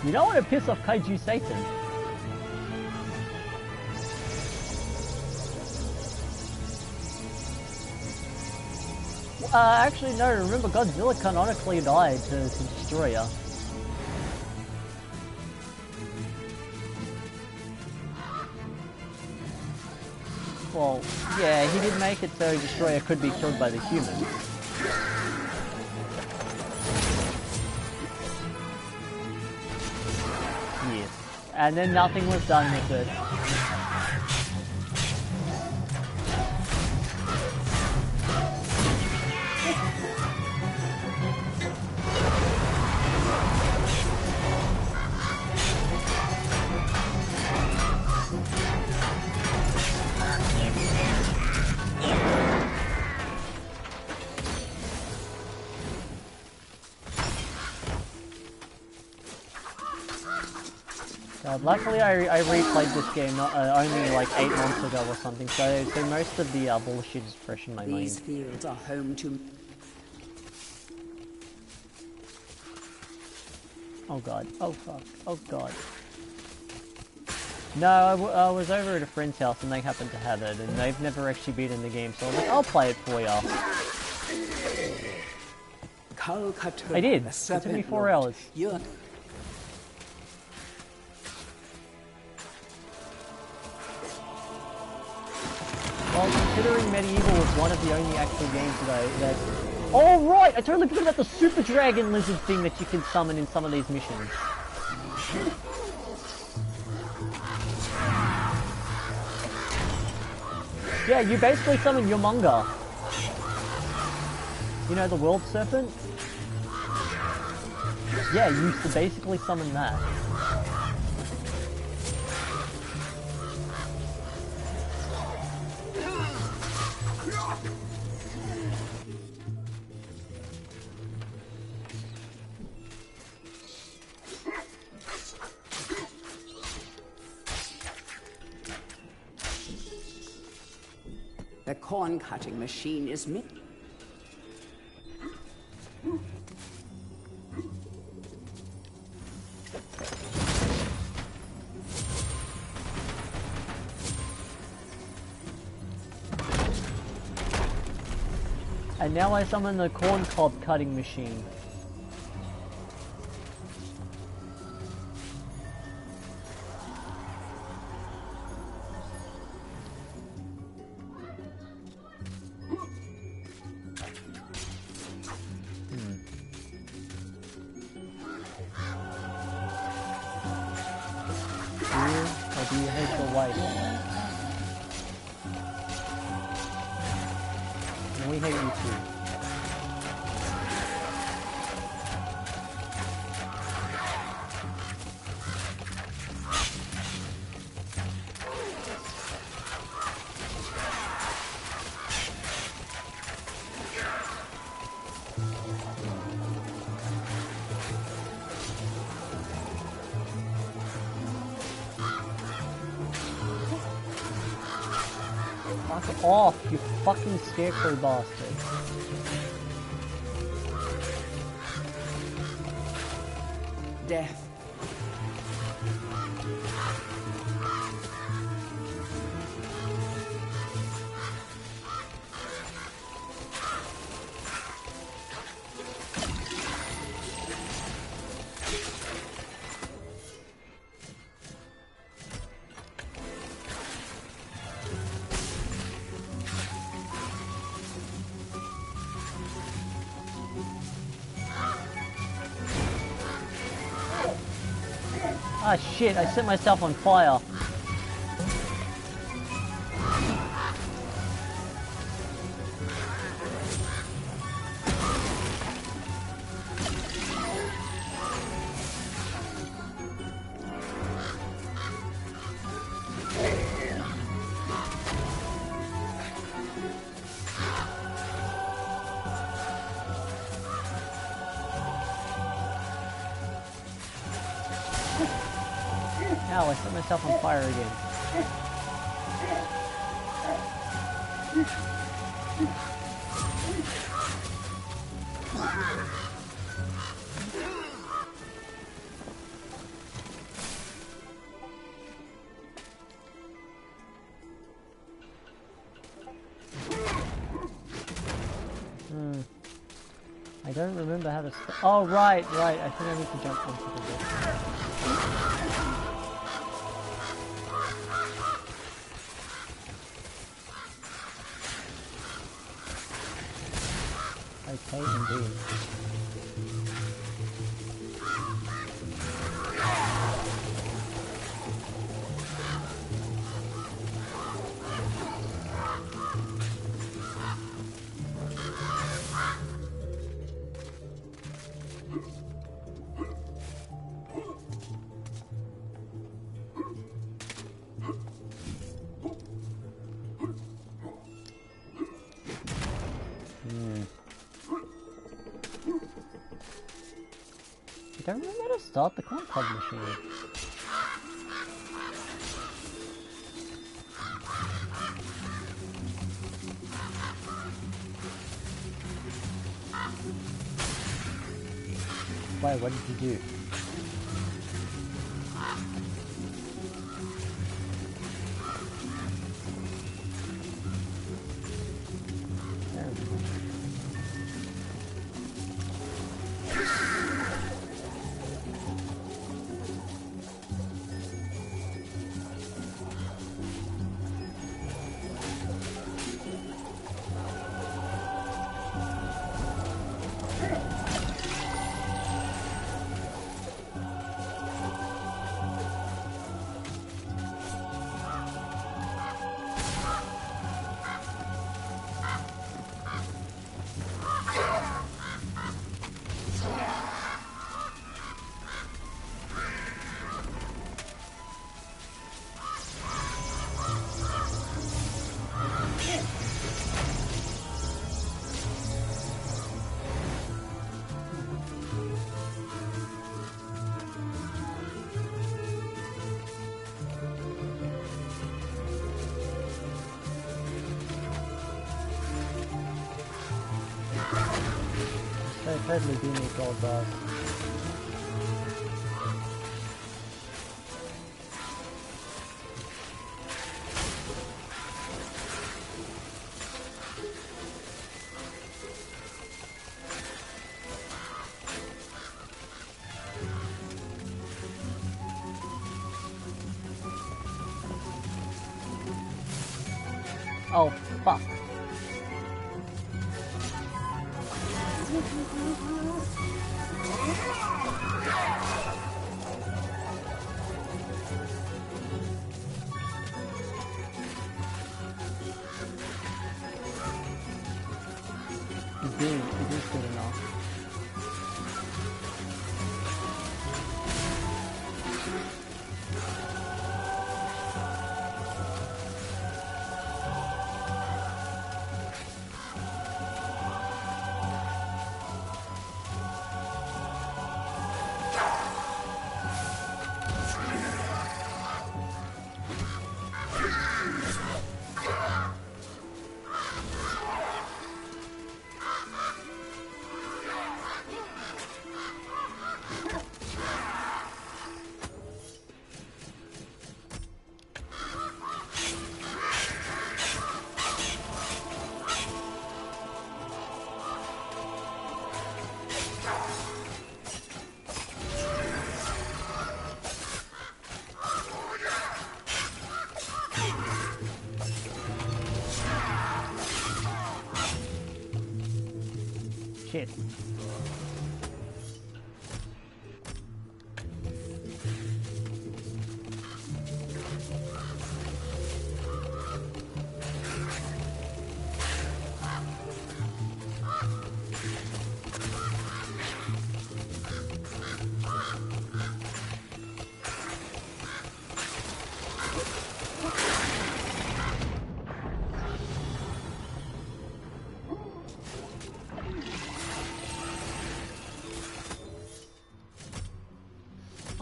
You don't want to piss off Kaiju Satan. Actually no, remember Godzilla canonically died to Destroyer. Well, yeah, he did make it so Destroyer could be killed by the humans. Yes. And then nothing was done with it. Luckily, I replayed this game only like 8 months ago or something, so most of the bullshit is fresh in my mind. These fields are home to... Oh god, oh fuck, oh god. No, I was over at a friend's house and they happened to have it, and they've never actually beaten the game, so I was like, I'll play it for ya. Talkatur, I did. the It took me serpent 4 lord, hours. yearn- Well, considering Medieval was one of the only actual games that... Oh, right! I totally forgot about the Super Dragon Lizard thing that you can summon in some of these missions. Yeah, you basically summon Yomunga. You know, the World Serpent? Yeah, you used to basically summon that. The corn-cutting machine is me. And now I summon the corn cob cutting machine. Or do you hate your wife? And we hate you too. Fuck off, you fucking scarecrow bastard. Death. Ah shit, I set myself on fire. Ow, I set myself on fire again. I don't remember how to... Oh, right. I think I need to jump onto the bit. Okay, indeed. I don't remember how to start the corn cob machine. Wait, what did you do? Sadly, being a gold boss. Oh, fuck. It is good enough. Shit.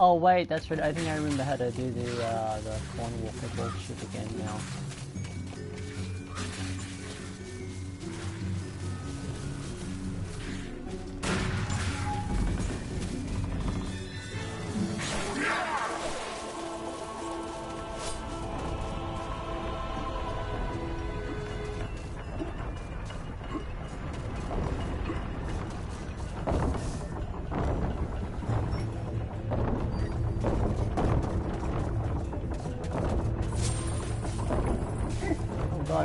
Oh wait, that's right. I think I remember how to do the corn walker bullshit again now.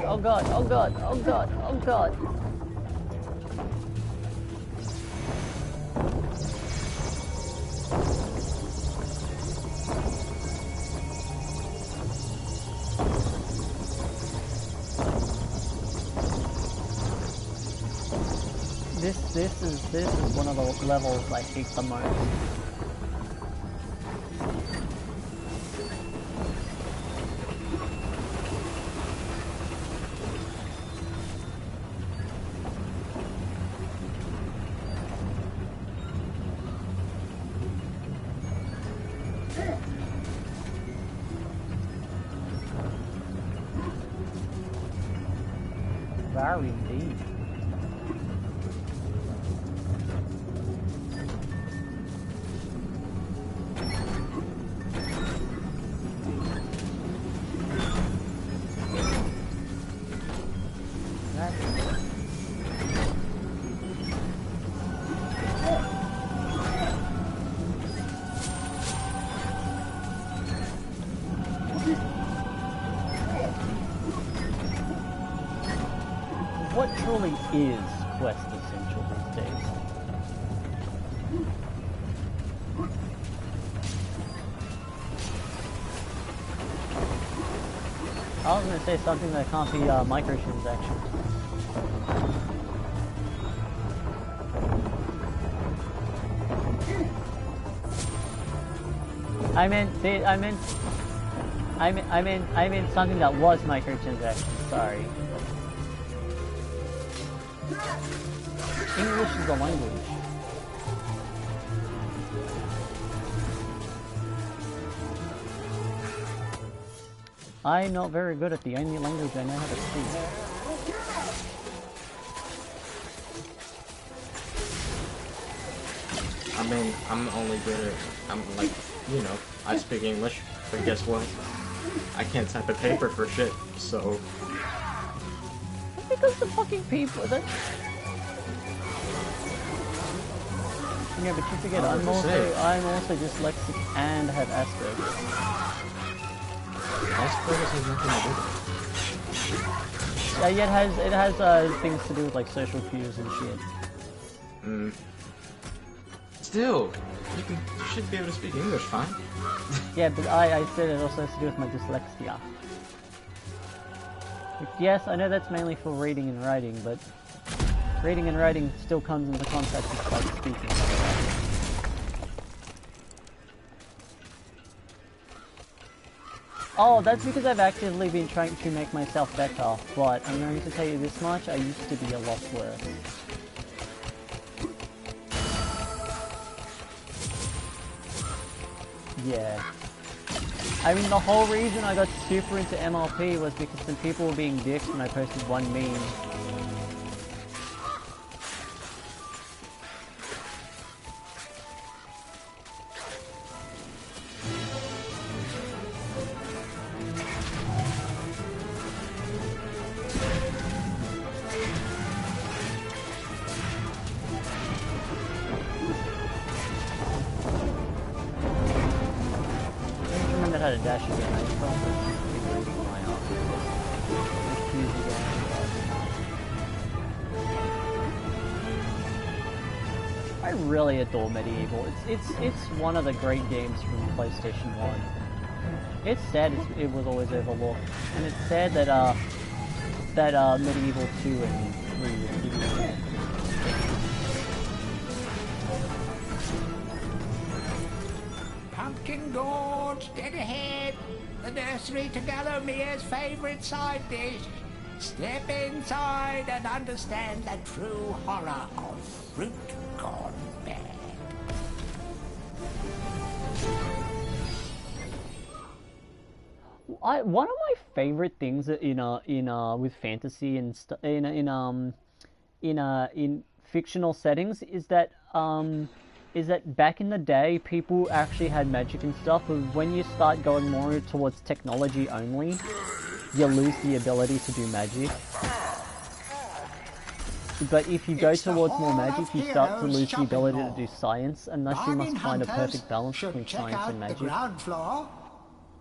Oh god, oh god, oh god, oh god. This is one of the levels I hate the most. Very indeed. What truly is Quest Essential these days? I was going to say something that can't be microtransactions. I meant something that was microtransactions. Sorry. English is a language. I'm not very good at the only language I know how to speak. I'm only good at, I'm like, you know, I speak English, but guess what? I can't type a paper for shit, so... Because the fucking people, that... Yeah, but you forget, I'm also dyslexic and have Asperger's. Asperger's has nothing to do with it. Yeah, it has things to do with like social cues and shit. Still, you should be able to speak English fine. Yeah, but I said it also has to do with my dyslexia. Yes, I know that's mainly for reading and writing, but reading and writing still comes into contact with like speaking. Oh, that's because I've actively been trying to make myself better, but I'm going to tell you this much, I used to be a lot worse. Yeah. I mean, the whole reason I got super into MLP was because some people were being dicks when I posted one meme. How to dash again. I probably reading my cues again. I really adore Medieval. It's one of the great games from PlayStation 1. It's sad it was always overlooked, and it's sad that Medieval 2 and 3 were pretty. Pumpkin Gorge, dead ahead. The nursery to Galomere's favourite side dish. Step inside and understand the true horror of fruit gone bad. One of my favorite things with fantasy and in fictional settings is that back in the day, people actually had magic and stuff, but when you start going more towards technology only, you lose the ability to do magic. But if you go towards more magic, you start to lose the ability to do science, and thus you must find a perfect balance between science and magic. The ground floor.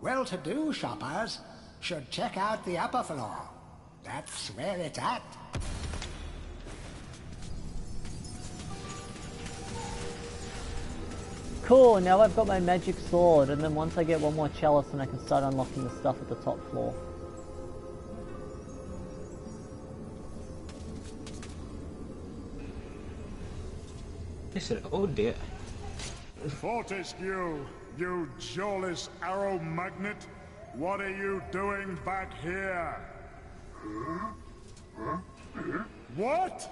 Well-to-do shoppers should check out the upper floor. That's where it's at. Cool, now I've got my magic sword, and then once I get one more chalice, then I can start unlocking the stuff at the top floor. He said, oh dear. Fortescue, you jawless arrow magnet, what are you doing back here? What?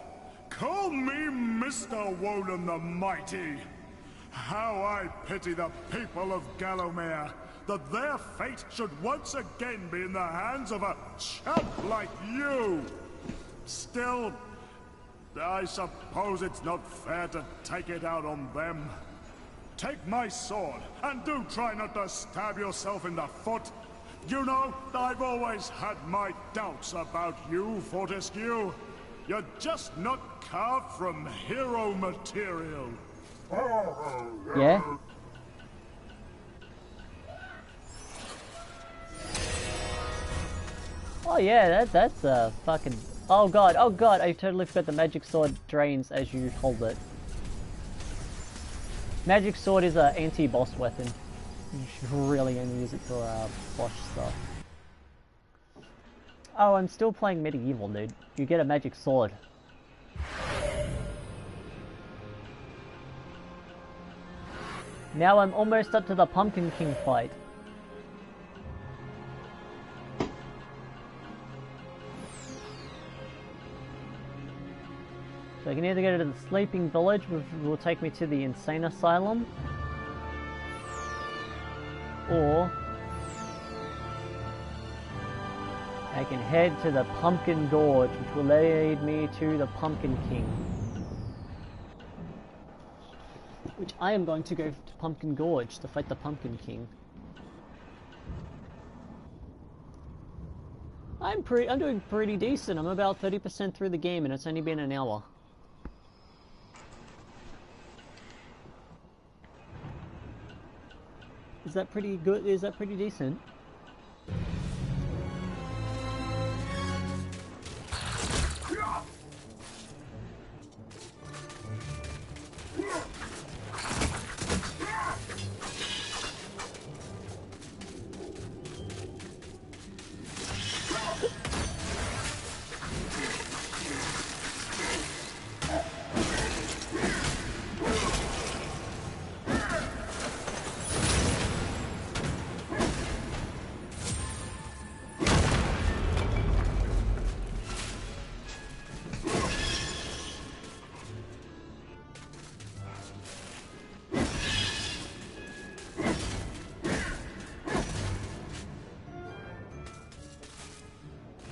Call me Mr. Woden the Mighty. How I pity the people of Gallowmere, that their fate should once again be in the hands of a chump like you. Still, I suppose it's not fair to take it out on them. Take my sword, and do try not to stab yourself in the foot. You know, I've always had my doubts about you, Fortescue. You're just not carved from hero material. Yeah? Oh yeah, that's a fucking... Oh god, I totally forgot the magic sword drains as you hold it. Magic sword is an anti-boss weapon. You should really only use it for boss stuff. Oh, I'm still playing Medieval, dude. You get a magic sword. Now I'm almost up to the Pumpkin King fight. So I can either go to the Sleeping Village, which will take me to the Insane Asylum, or I can head to the Pumpkin Gorge, which will lead me to the Pumpkin King. Which I am going to go to Pumpkin Gorge to fight the Pumpkin King. I'm doing pretty decent. I'm about 30% through the game and it's only been an hour. Is that pretty good? Is that pretty decent?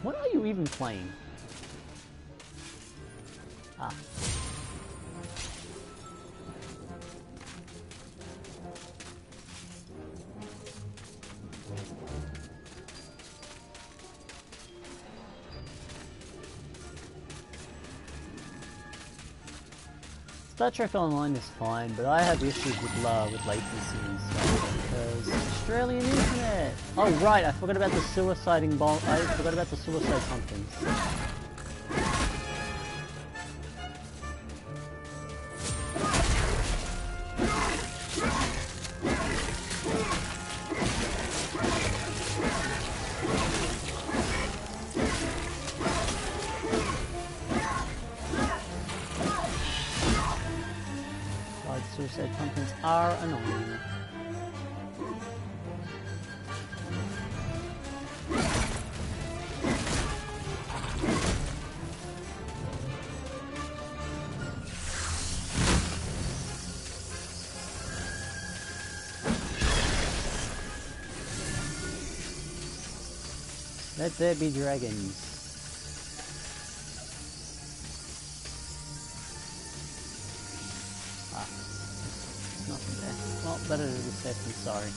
What are you even playing? Ah. Star Trek Online is fine, but I have issues with latency and stuff because Australian internet. Oh right, I forgot about the suiciding bomb. I forgot about the suicide pumpkins. Suicide pumpkins are annoying. Let there be dragons. Well, better to be safe than sorry.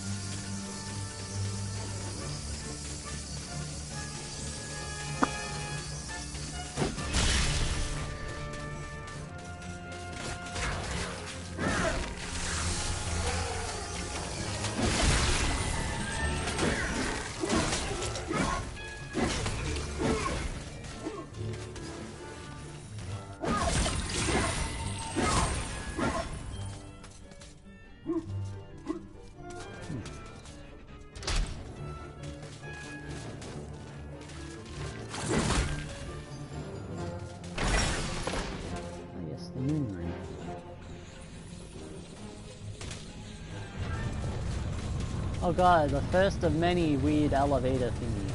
Oh god, the first of many weird elevator thingies.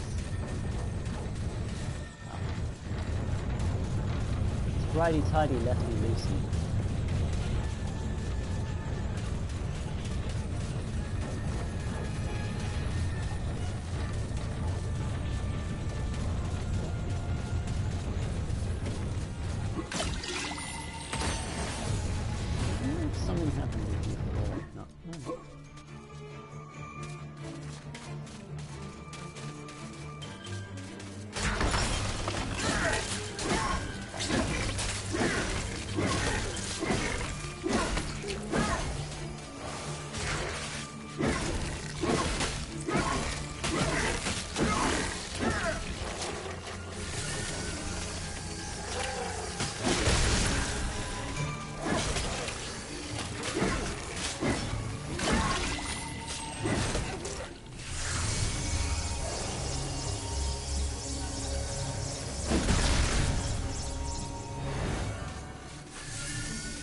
Oh. It's righty-tighty, lefty-loosey. Something happened with you before. No. No.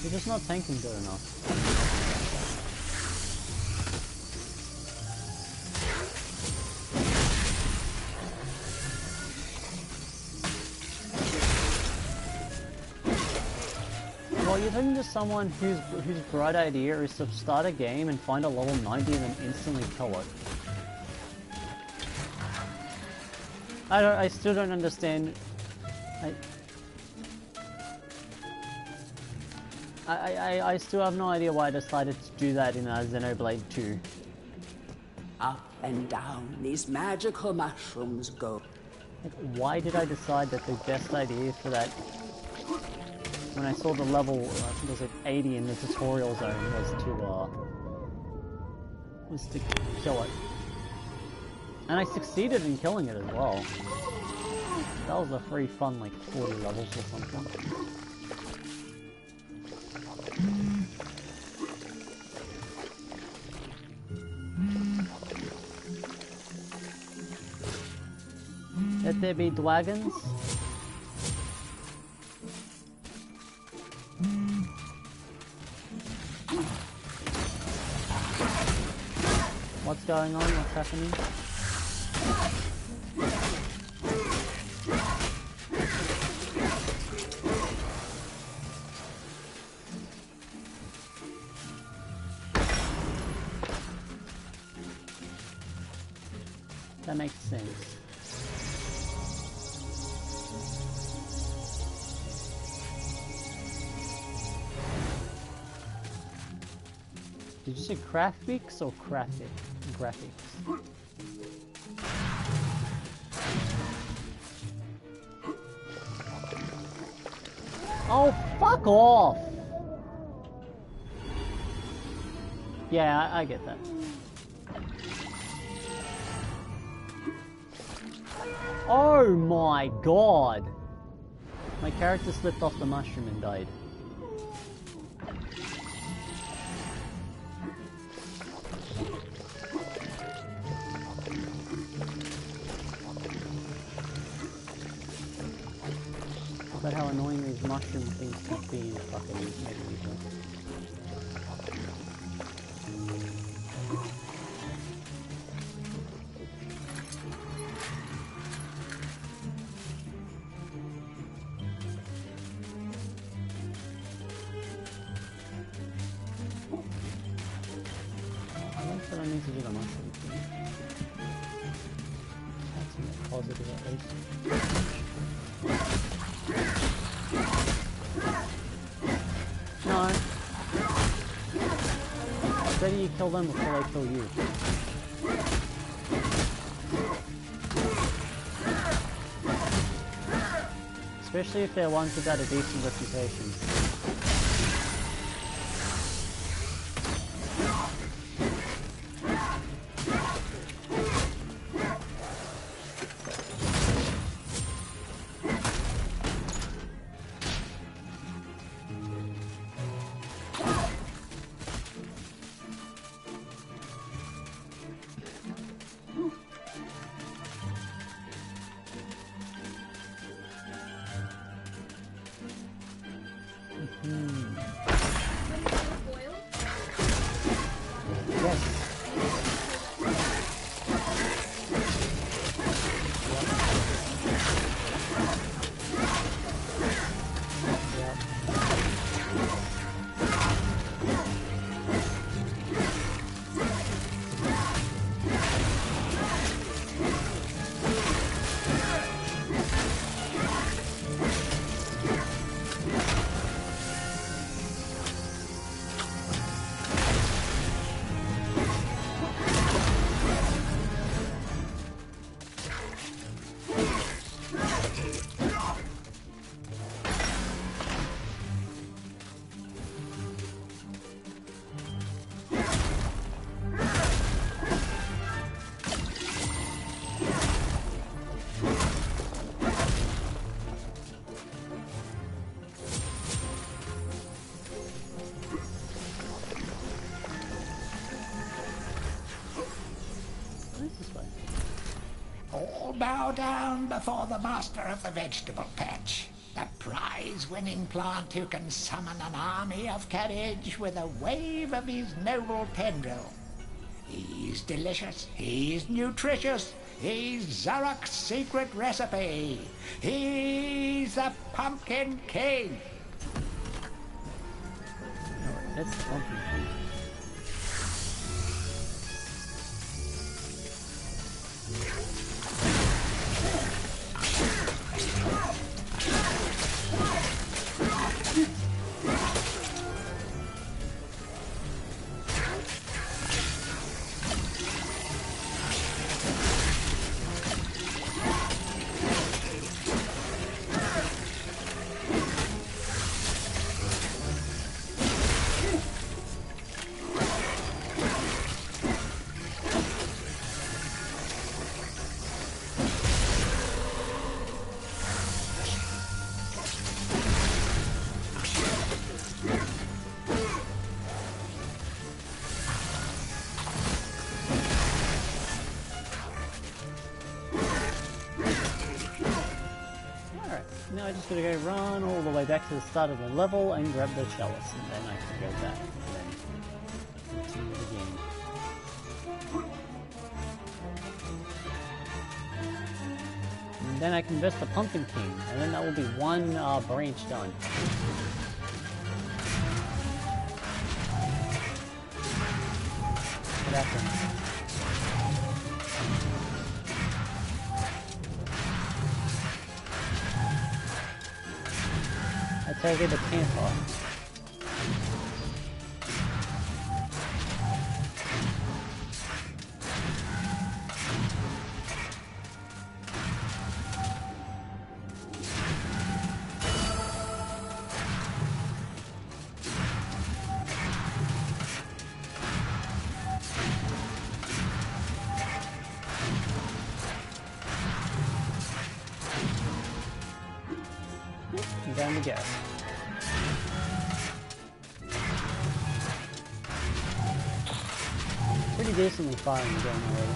You're just not tanking good enough. Well, you're talking to someone whose bright idea is to start a game and find a level 90 and then instantly kill it. I still don't understand. I still have no idea why I decided to do that in Xenoblade 2. Up and down these magical mushrooms go. Like, why did I decide that the best idea for that, when I saw the level, I think it was like 80 in the tutorial zone, was to kill it. And I succeeded in killing it as well. That was a very fun, like, 40 levels or something. Let there be dragons. What's going on? What's happening? That makes sense. Did you say graphics or graphics? Oh, fuck off! Yeah, I get that. Oh my god! My character slipped off the mushroom and died. But how annoying these mushroom things keep being fucking making me feel. I like that I need to do the mushroom thing. That's a positive at least. No. Better you kill them before they kill you. Especially if they're ones without a decent reputation. Bow down before the master of the vegetable patch, the prize-winning plant who can summon an army of cabbage with a wave of his noble tendril. He's delicious, he's nutritious, he's Zarok's secret recipe, he's the Pumpkin King. No, that's the Pumpkin King. just gotta go run all the way back to the start of the level and grab the chalice, and then I can go back and then continue the game. And then I can invest the Pumpkin King, and then that will be one branch done. What happened? I target the camper. Down we go. Pretty decently far in the game already.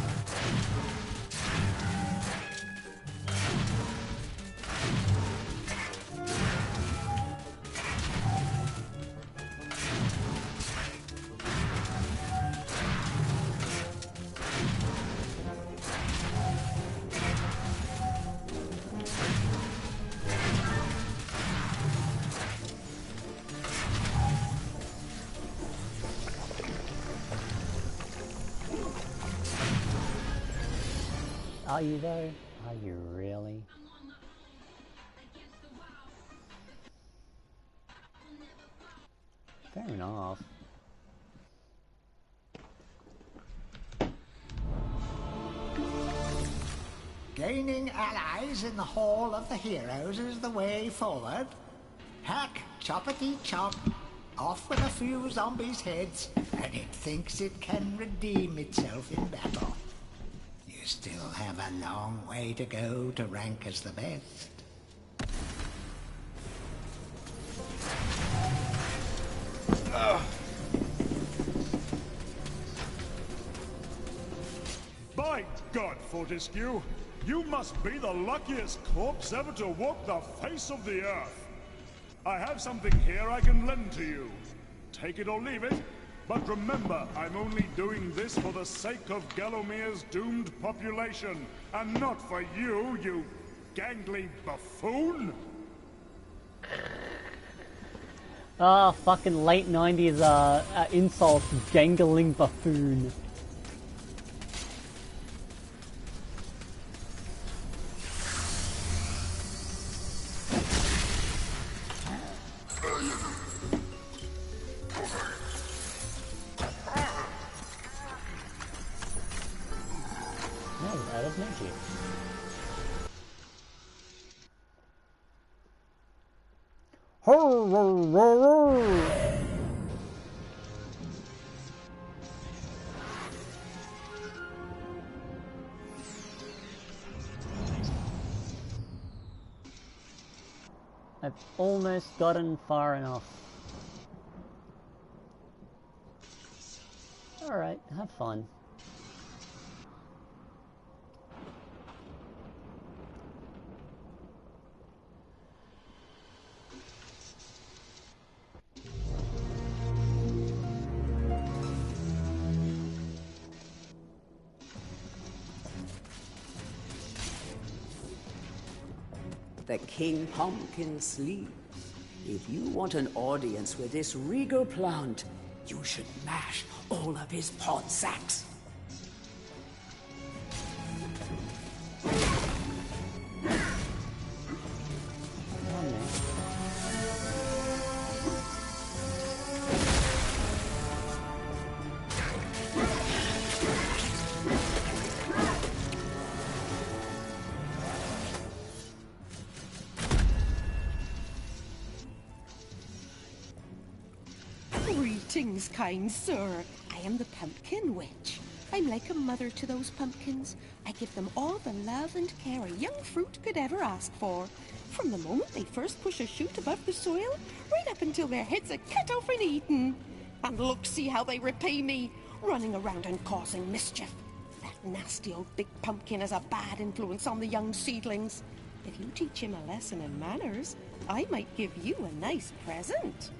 Are you though? Are you really? Fair enough. Gaining allies in the Hall of the Heroes is the way forward. Hack, choppity chop, off with a few zombies' heads, and it thinks it can redeem itself in battle. You still have a long way to go to rank as the best. By God, Fortescue, you must be the luckiest corpse ever to walk the face of the earth. I have something here I can lend to you. Take it or leave it, but remember, I'm only doing this for the sake of Gallowmere's doomed population, and not for you, you gangly buffoon! Ah, fucking late 90s insult, jangling buffoon. I've almost gotten far enough. Alright, have fun. The King Pumpkin sleeps. If you want an audience with this regal plant, you should mash all of his pod sacks. Greetings, kind sir. I am the Pumpkin Witch. I'm like a mother to those pumpkins. I give them all the love and care a young fruit could ever ask for. From the moment they first push a shoot above the soil, right up until their heads are cut off and eaten. And look, see how they repay me, running around and causing mischief. That nasty old big pumpkin has a bad influence on the young seedlings. If you teach him a lesson in manners, I might give you a nice present.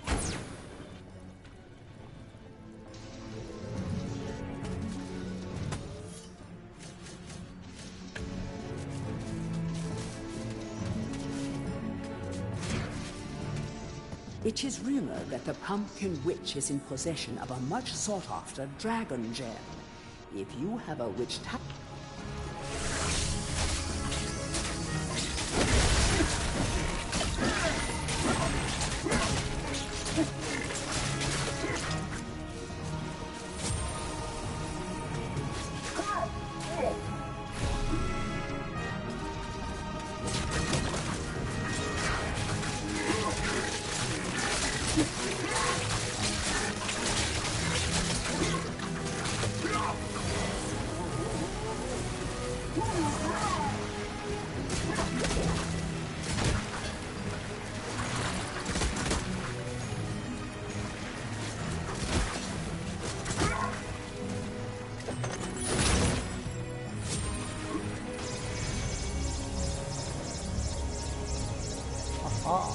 It is rumored that the Pumpkin Witch is in possession of a much sought-after dragon gem. If you have a witch Aha.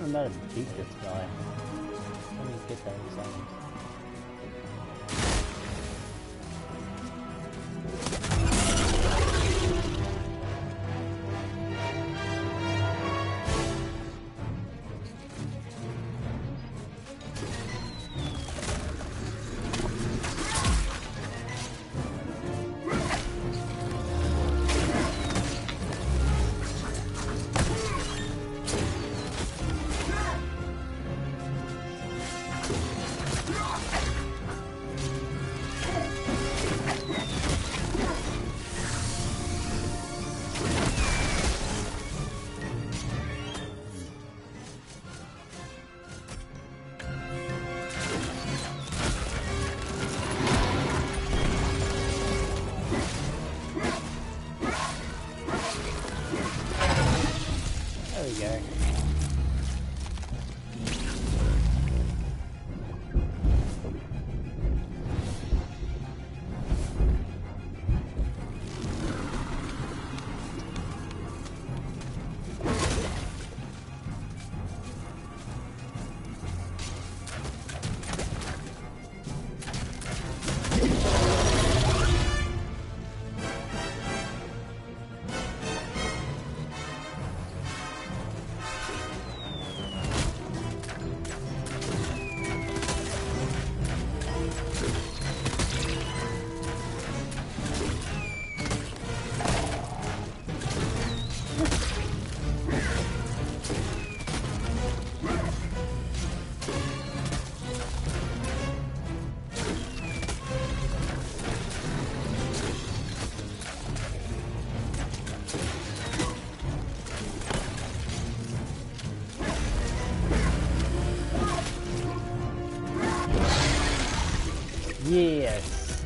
I'm not to beat this guy. Let me get that sound. There we go. Yes!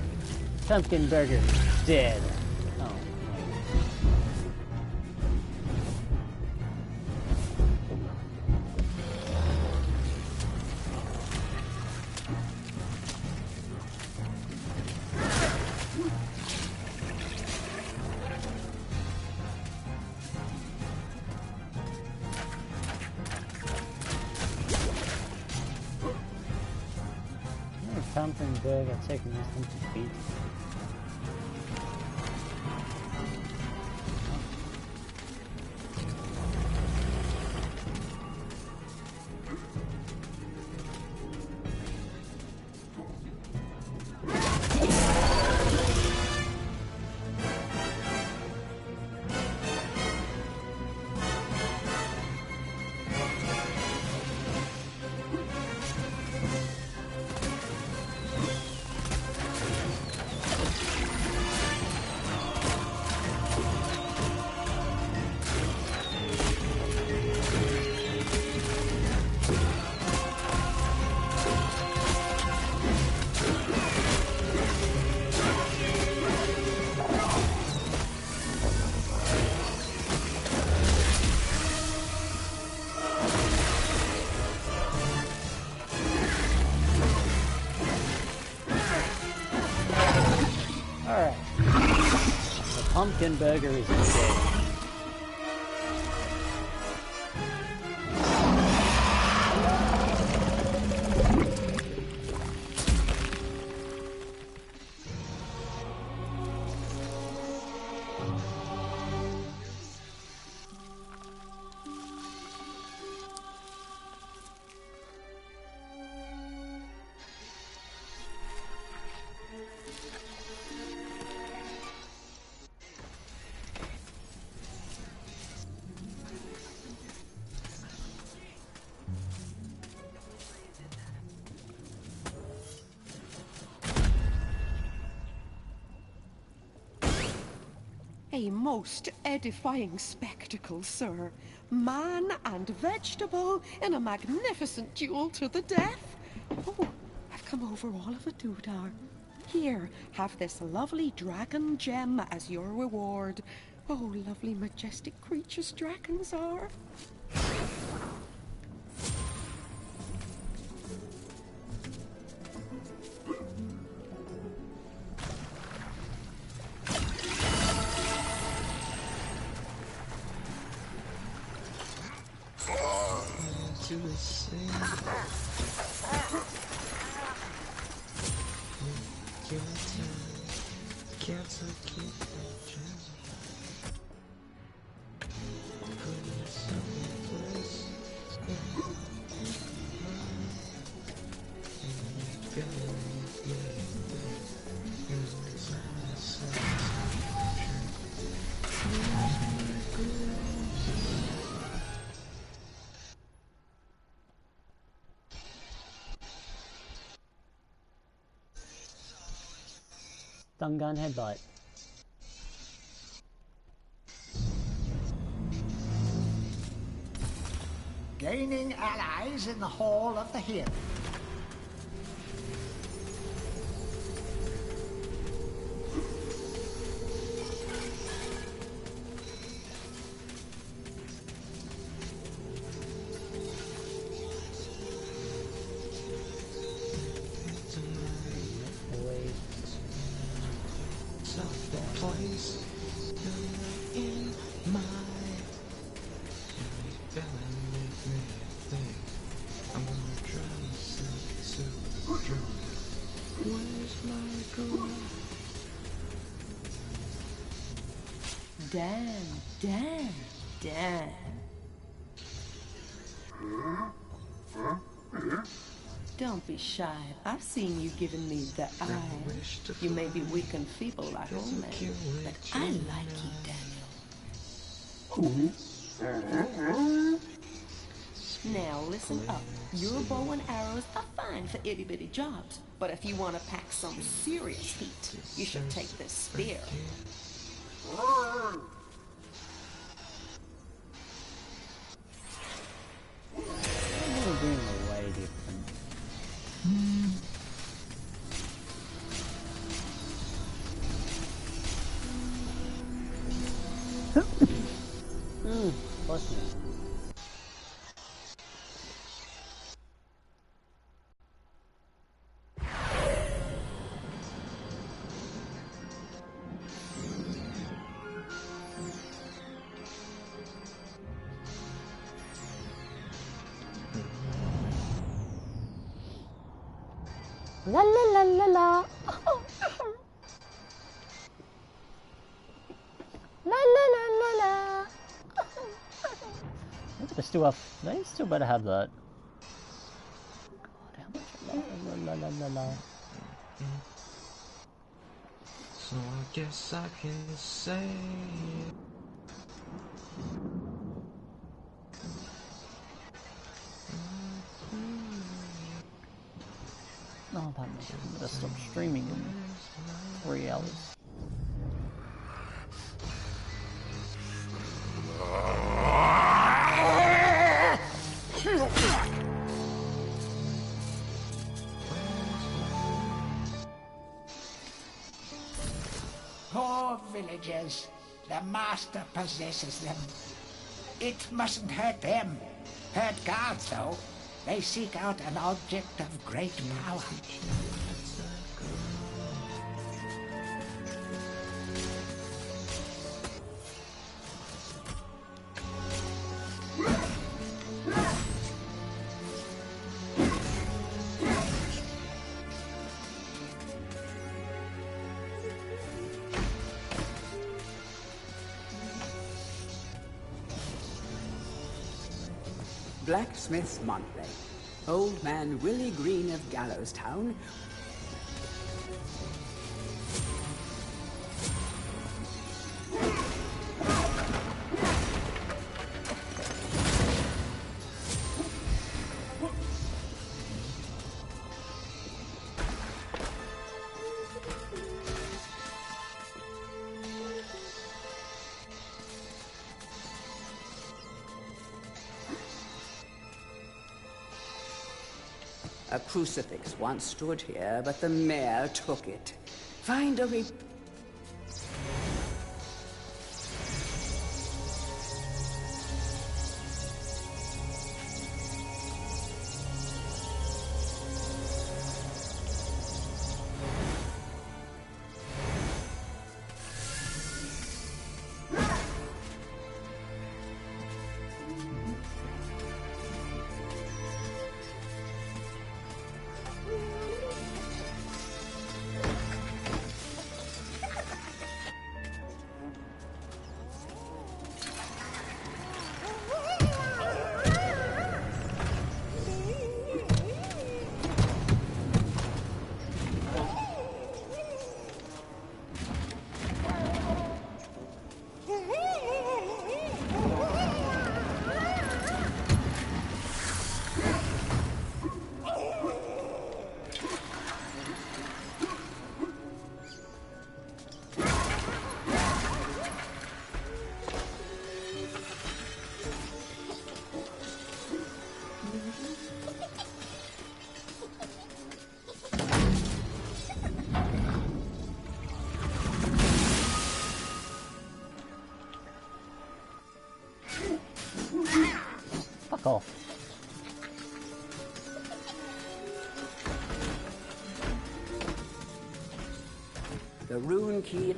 Pumpkin Burger dead. Oh. pumpkin burger taking us into feet. Pumpkin burger is dead. A most edifying spectacle, sir. Man and vegetable in a magnificent duel to the death. Oh, I've come over all of a doodar. Here, have this lovely dragon gem as your reward. Oh, lovely majestic creatures dragons are. Stun gun headbutt. Gaining allies in the Hall of the Hero. Dan. Don't be shy. I've seen you giving me the eye. You may be weak and feeble like old man, but I like you, Daniel. Now listen up. Your bow and arrows are fine for itty-bitty jobs, but if you want to pack some serious heat, you should take this spear. Being way different. Bless me. La la la la la. La la la la la. I still have. They still better have that. God, how much? La la la la la. So I guess I can say. Oh, that makes me better stop streaming in 3 hours. Poor villagers. The master possesses them. It mustn't hurt them. Hurt guards, though. They seek out an object of great power. Blacksmith's Monthly. Old man Willie Green of Gallowstown. A crucifix once stood here, but the mayor took it. Find a Fuck off. The rune key.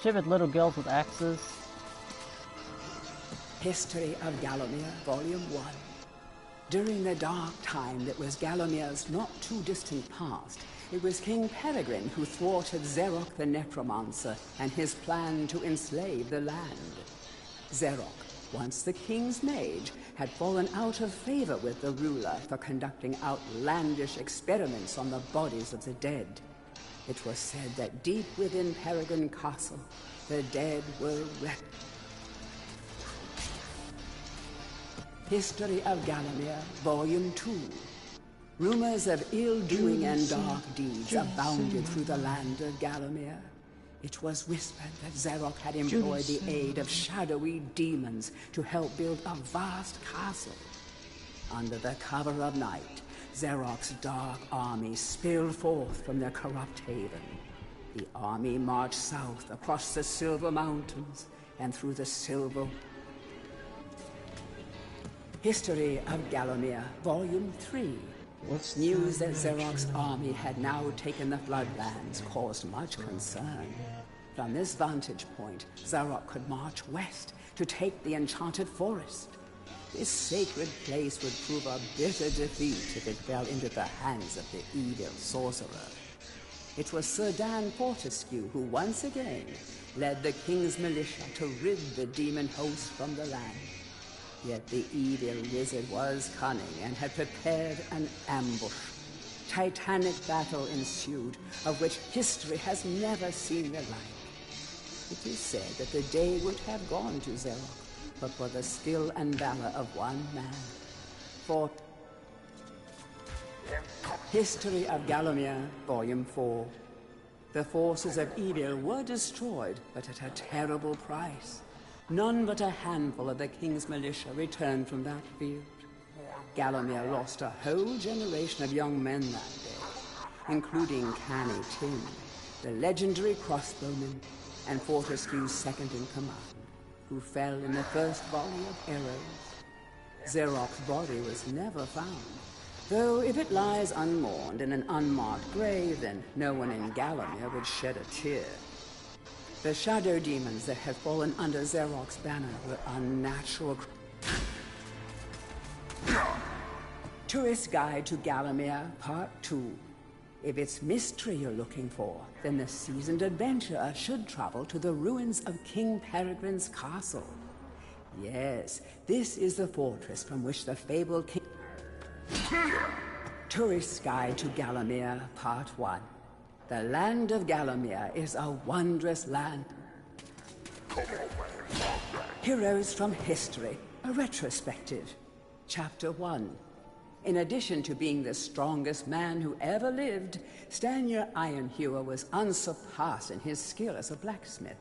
Shivered little girls with axes. History of Gallowmere, Volume 1. During the dark time that was Gallowmere's not too distant past, it was King Peregrine who thwarted Zarok the Necromancer and his plan to enslave the land. Zarok, once the king's mage, had fallen out of favor with the ruler for conducting outlandish experiments on the bodies of the dead. It was said that deep within Peregrine Castle, the dead were History of Gallowmere, Volume 2. Rumors of ill-doing and dark deeds abounded through the land of Gallowmere. It was whispered that Zarok had employed the aid of shadowy demons to help build a vast castle. Under the cover of night, Zarok's dark army spilled forth from their corrupt haven. The army marched south across the Silver Mountains and through the Silver... History of Gallowmere, Volume 3. News that Zarok's army had now taken the Floodlands caused much concern. From this vantage point, Zarok could march west to take the Enchanted Forest. This sacred place would prove a bitter defeat if it fell into the hands of the evil sorcerer. It was Sir Dan Fortescue who once again led the king's militia to rid the demon host from the land. Yet the evil wizard was cunning and had prepared an ambush. Titanic battle ensued, of which history has never seen the like. It is said that the day would have gone to Zarok, but for the skill and valor of one man. For History of Gallowmere, Volume 4. The forces of evil were destroyed, but at a terrible price. None but a handful of the king's militia returned from that field. Gallowmere lost a whole generation of young men that day, including Canny Tim, the legendary crossbowman, and Fortescue's second-in-command, who fell in the first volley of arrows. Zarok's body was never found, though if it lies unmourned in an unmarked grave, then no one in Gallowmere would shed a tear. The shadow demons that had fallen under Zarok's banner were unnatural. Tourist Guide to Gallowmere, Part 2. If it's mystery you're looking for, then the seasoned adventurer should travel to the ruins of King Peregrine's castle. Yes, this is the fortress from which the fabled king... Tourist Guide to Gallowmere, Part 1. The land of Gallowmere is a wondrous land. Heroes from History, a retrospective. Chapter 1. In addition to being the strongest man who ever lived, Stanyer Ironhewer was unsurpassed in his skill as a blacksmith.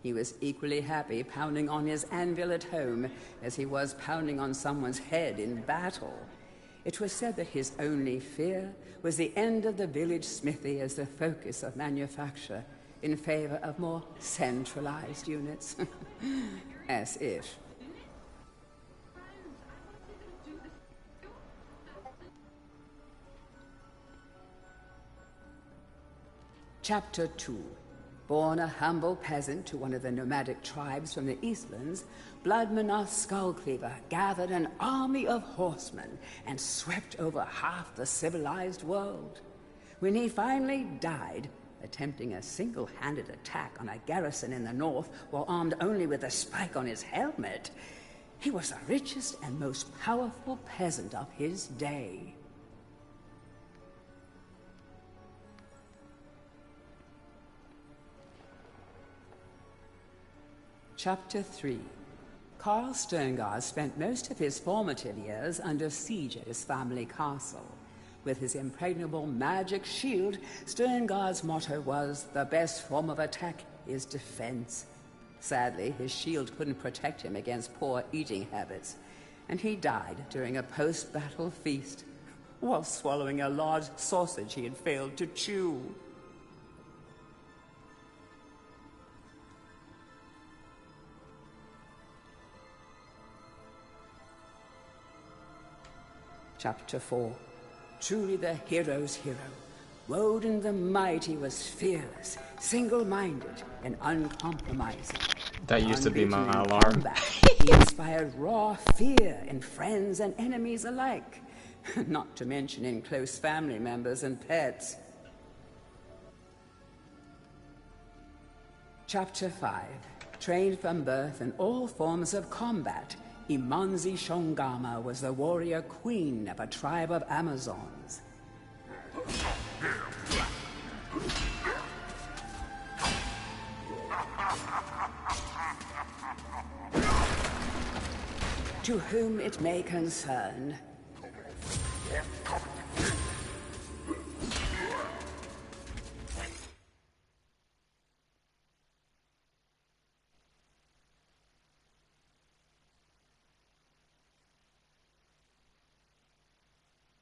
He was equally happy pounding on his anvil at home as he was pounding on someone's head in battle. It was said that his only fear was the end of the village smithy as the focus of manufacture in favor of more centralized units. As if. Chapter 2. Born a humble peasant to one of the nomadic tribes from the Eastlands, Bloodmanoth Skullcleaver gathered an army of horsemen and swept over half the civilized world. When he finally died, attempting a single-handed attack on a garrison in the north while armed only with a spike on his helmet, he was the richest and most powerful peasant of his day. Chapter 3. Carl Sterngard spent most of his formative years under siege at his family castle. With his impregnable magic shield, Sterngard's motto was, "The best form of attack is defense." Sadly, his shield couldn't protect him against poor eating habits, and he died during a post-battle feast while swallowing a large sausage he had failed to chew. Chapter 4. Truly the hero's hero. Woden the Mighty was fearless, single-minded, and uncompromising. That used to be my Unbeaten in alarm. combat, he inspired raw fear in friends and enemies alike, not to mention in close family members and pets. Chapter 5. Trained from birth in all forms of combat, Imanzi Shongama was the warrior queen of a tribe of Amazons. To whom it may concern,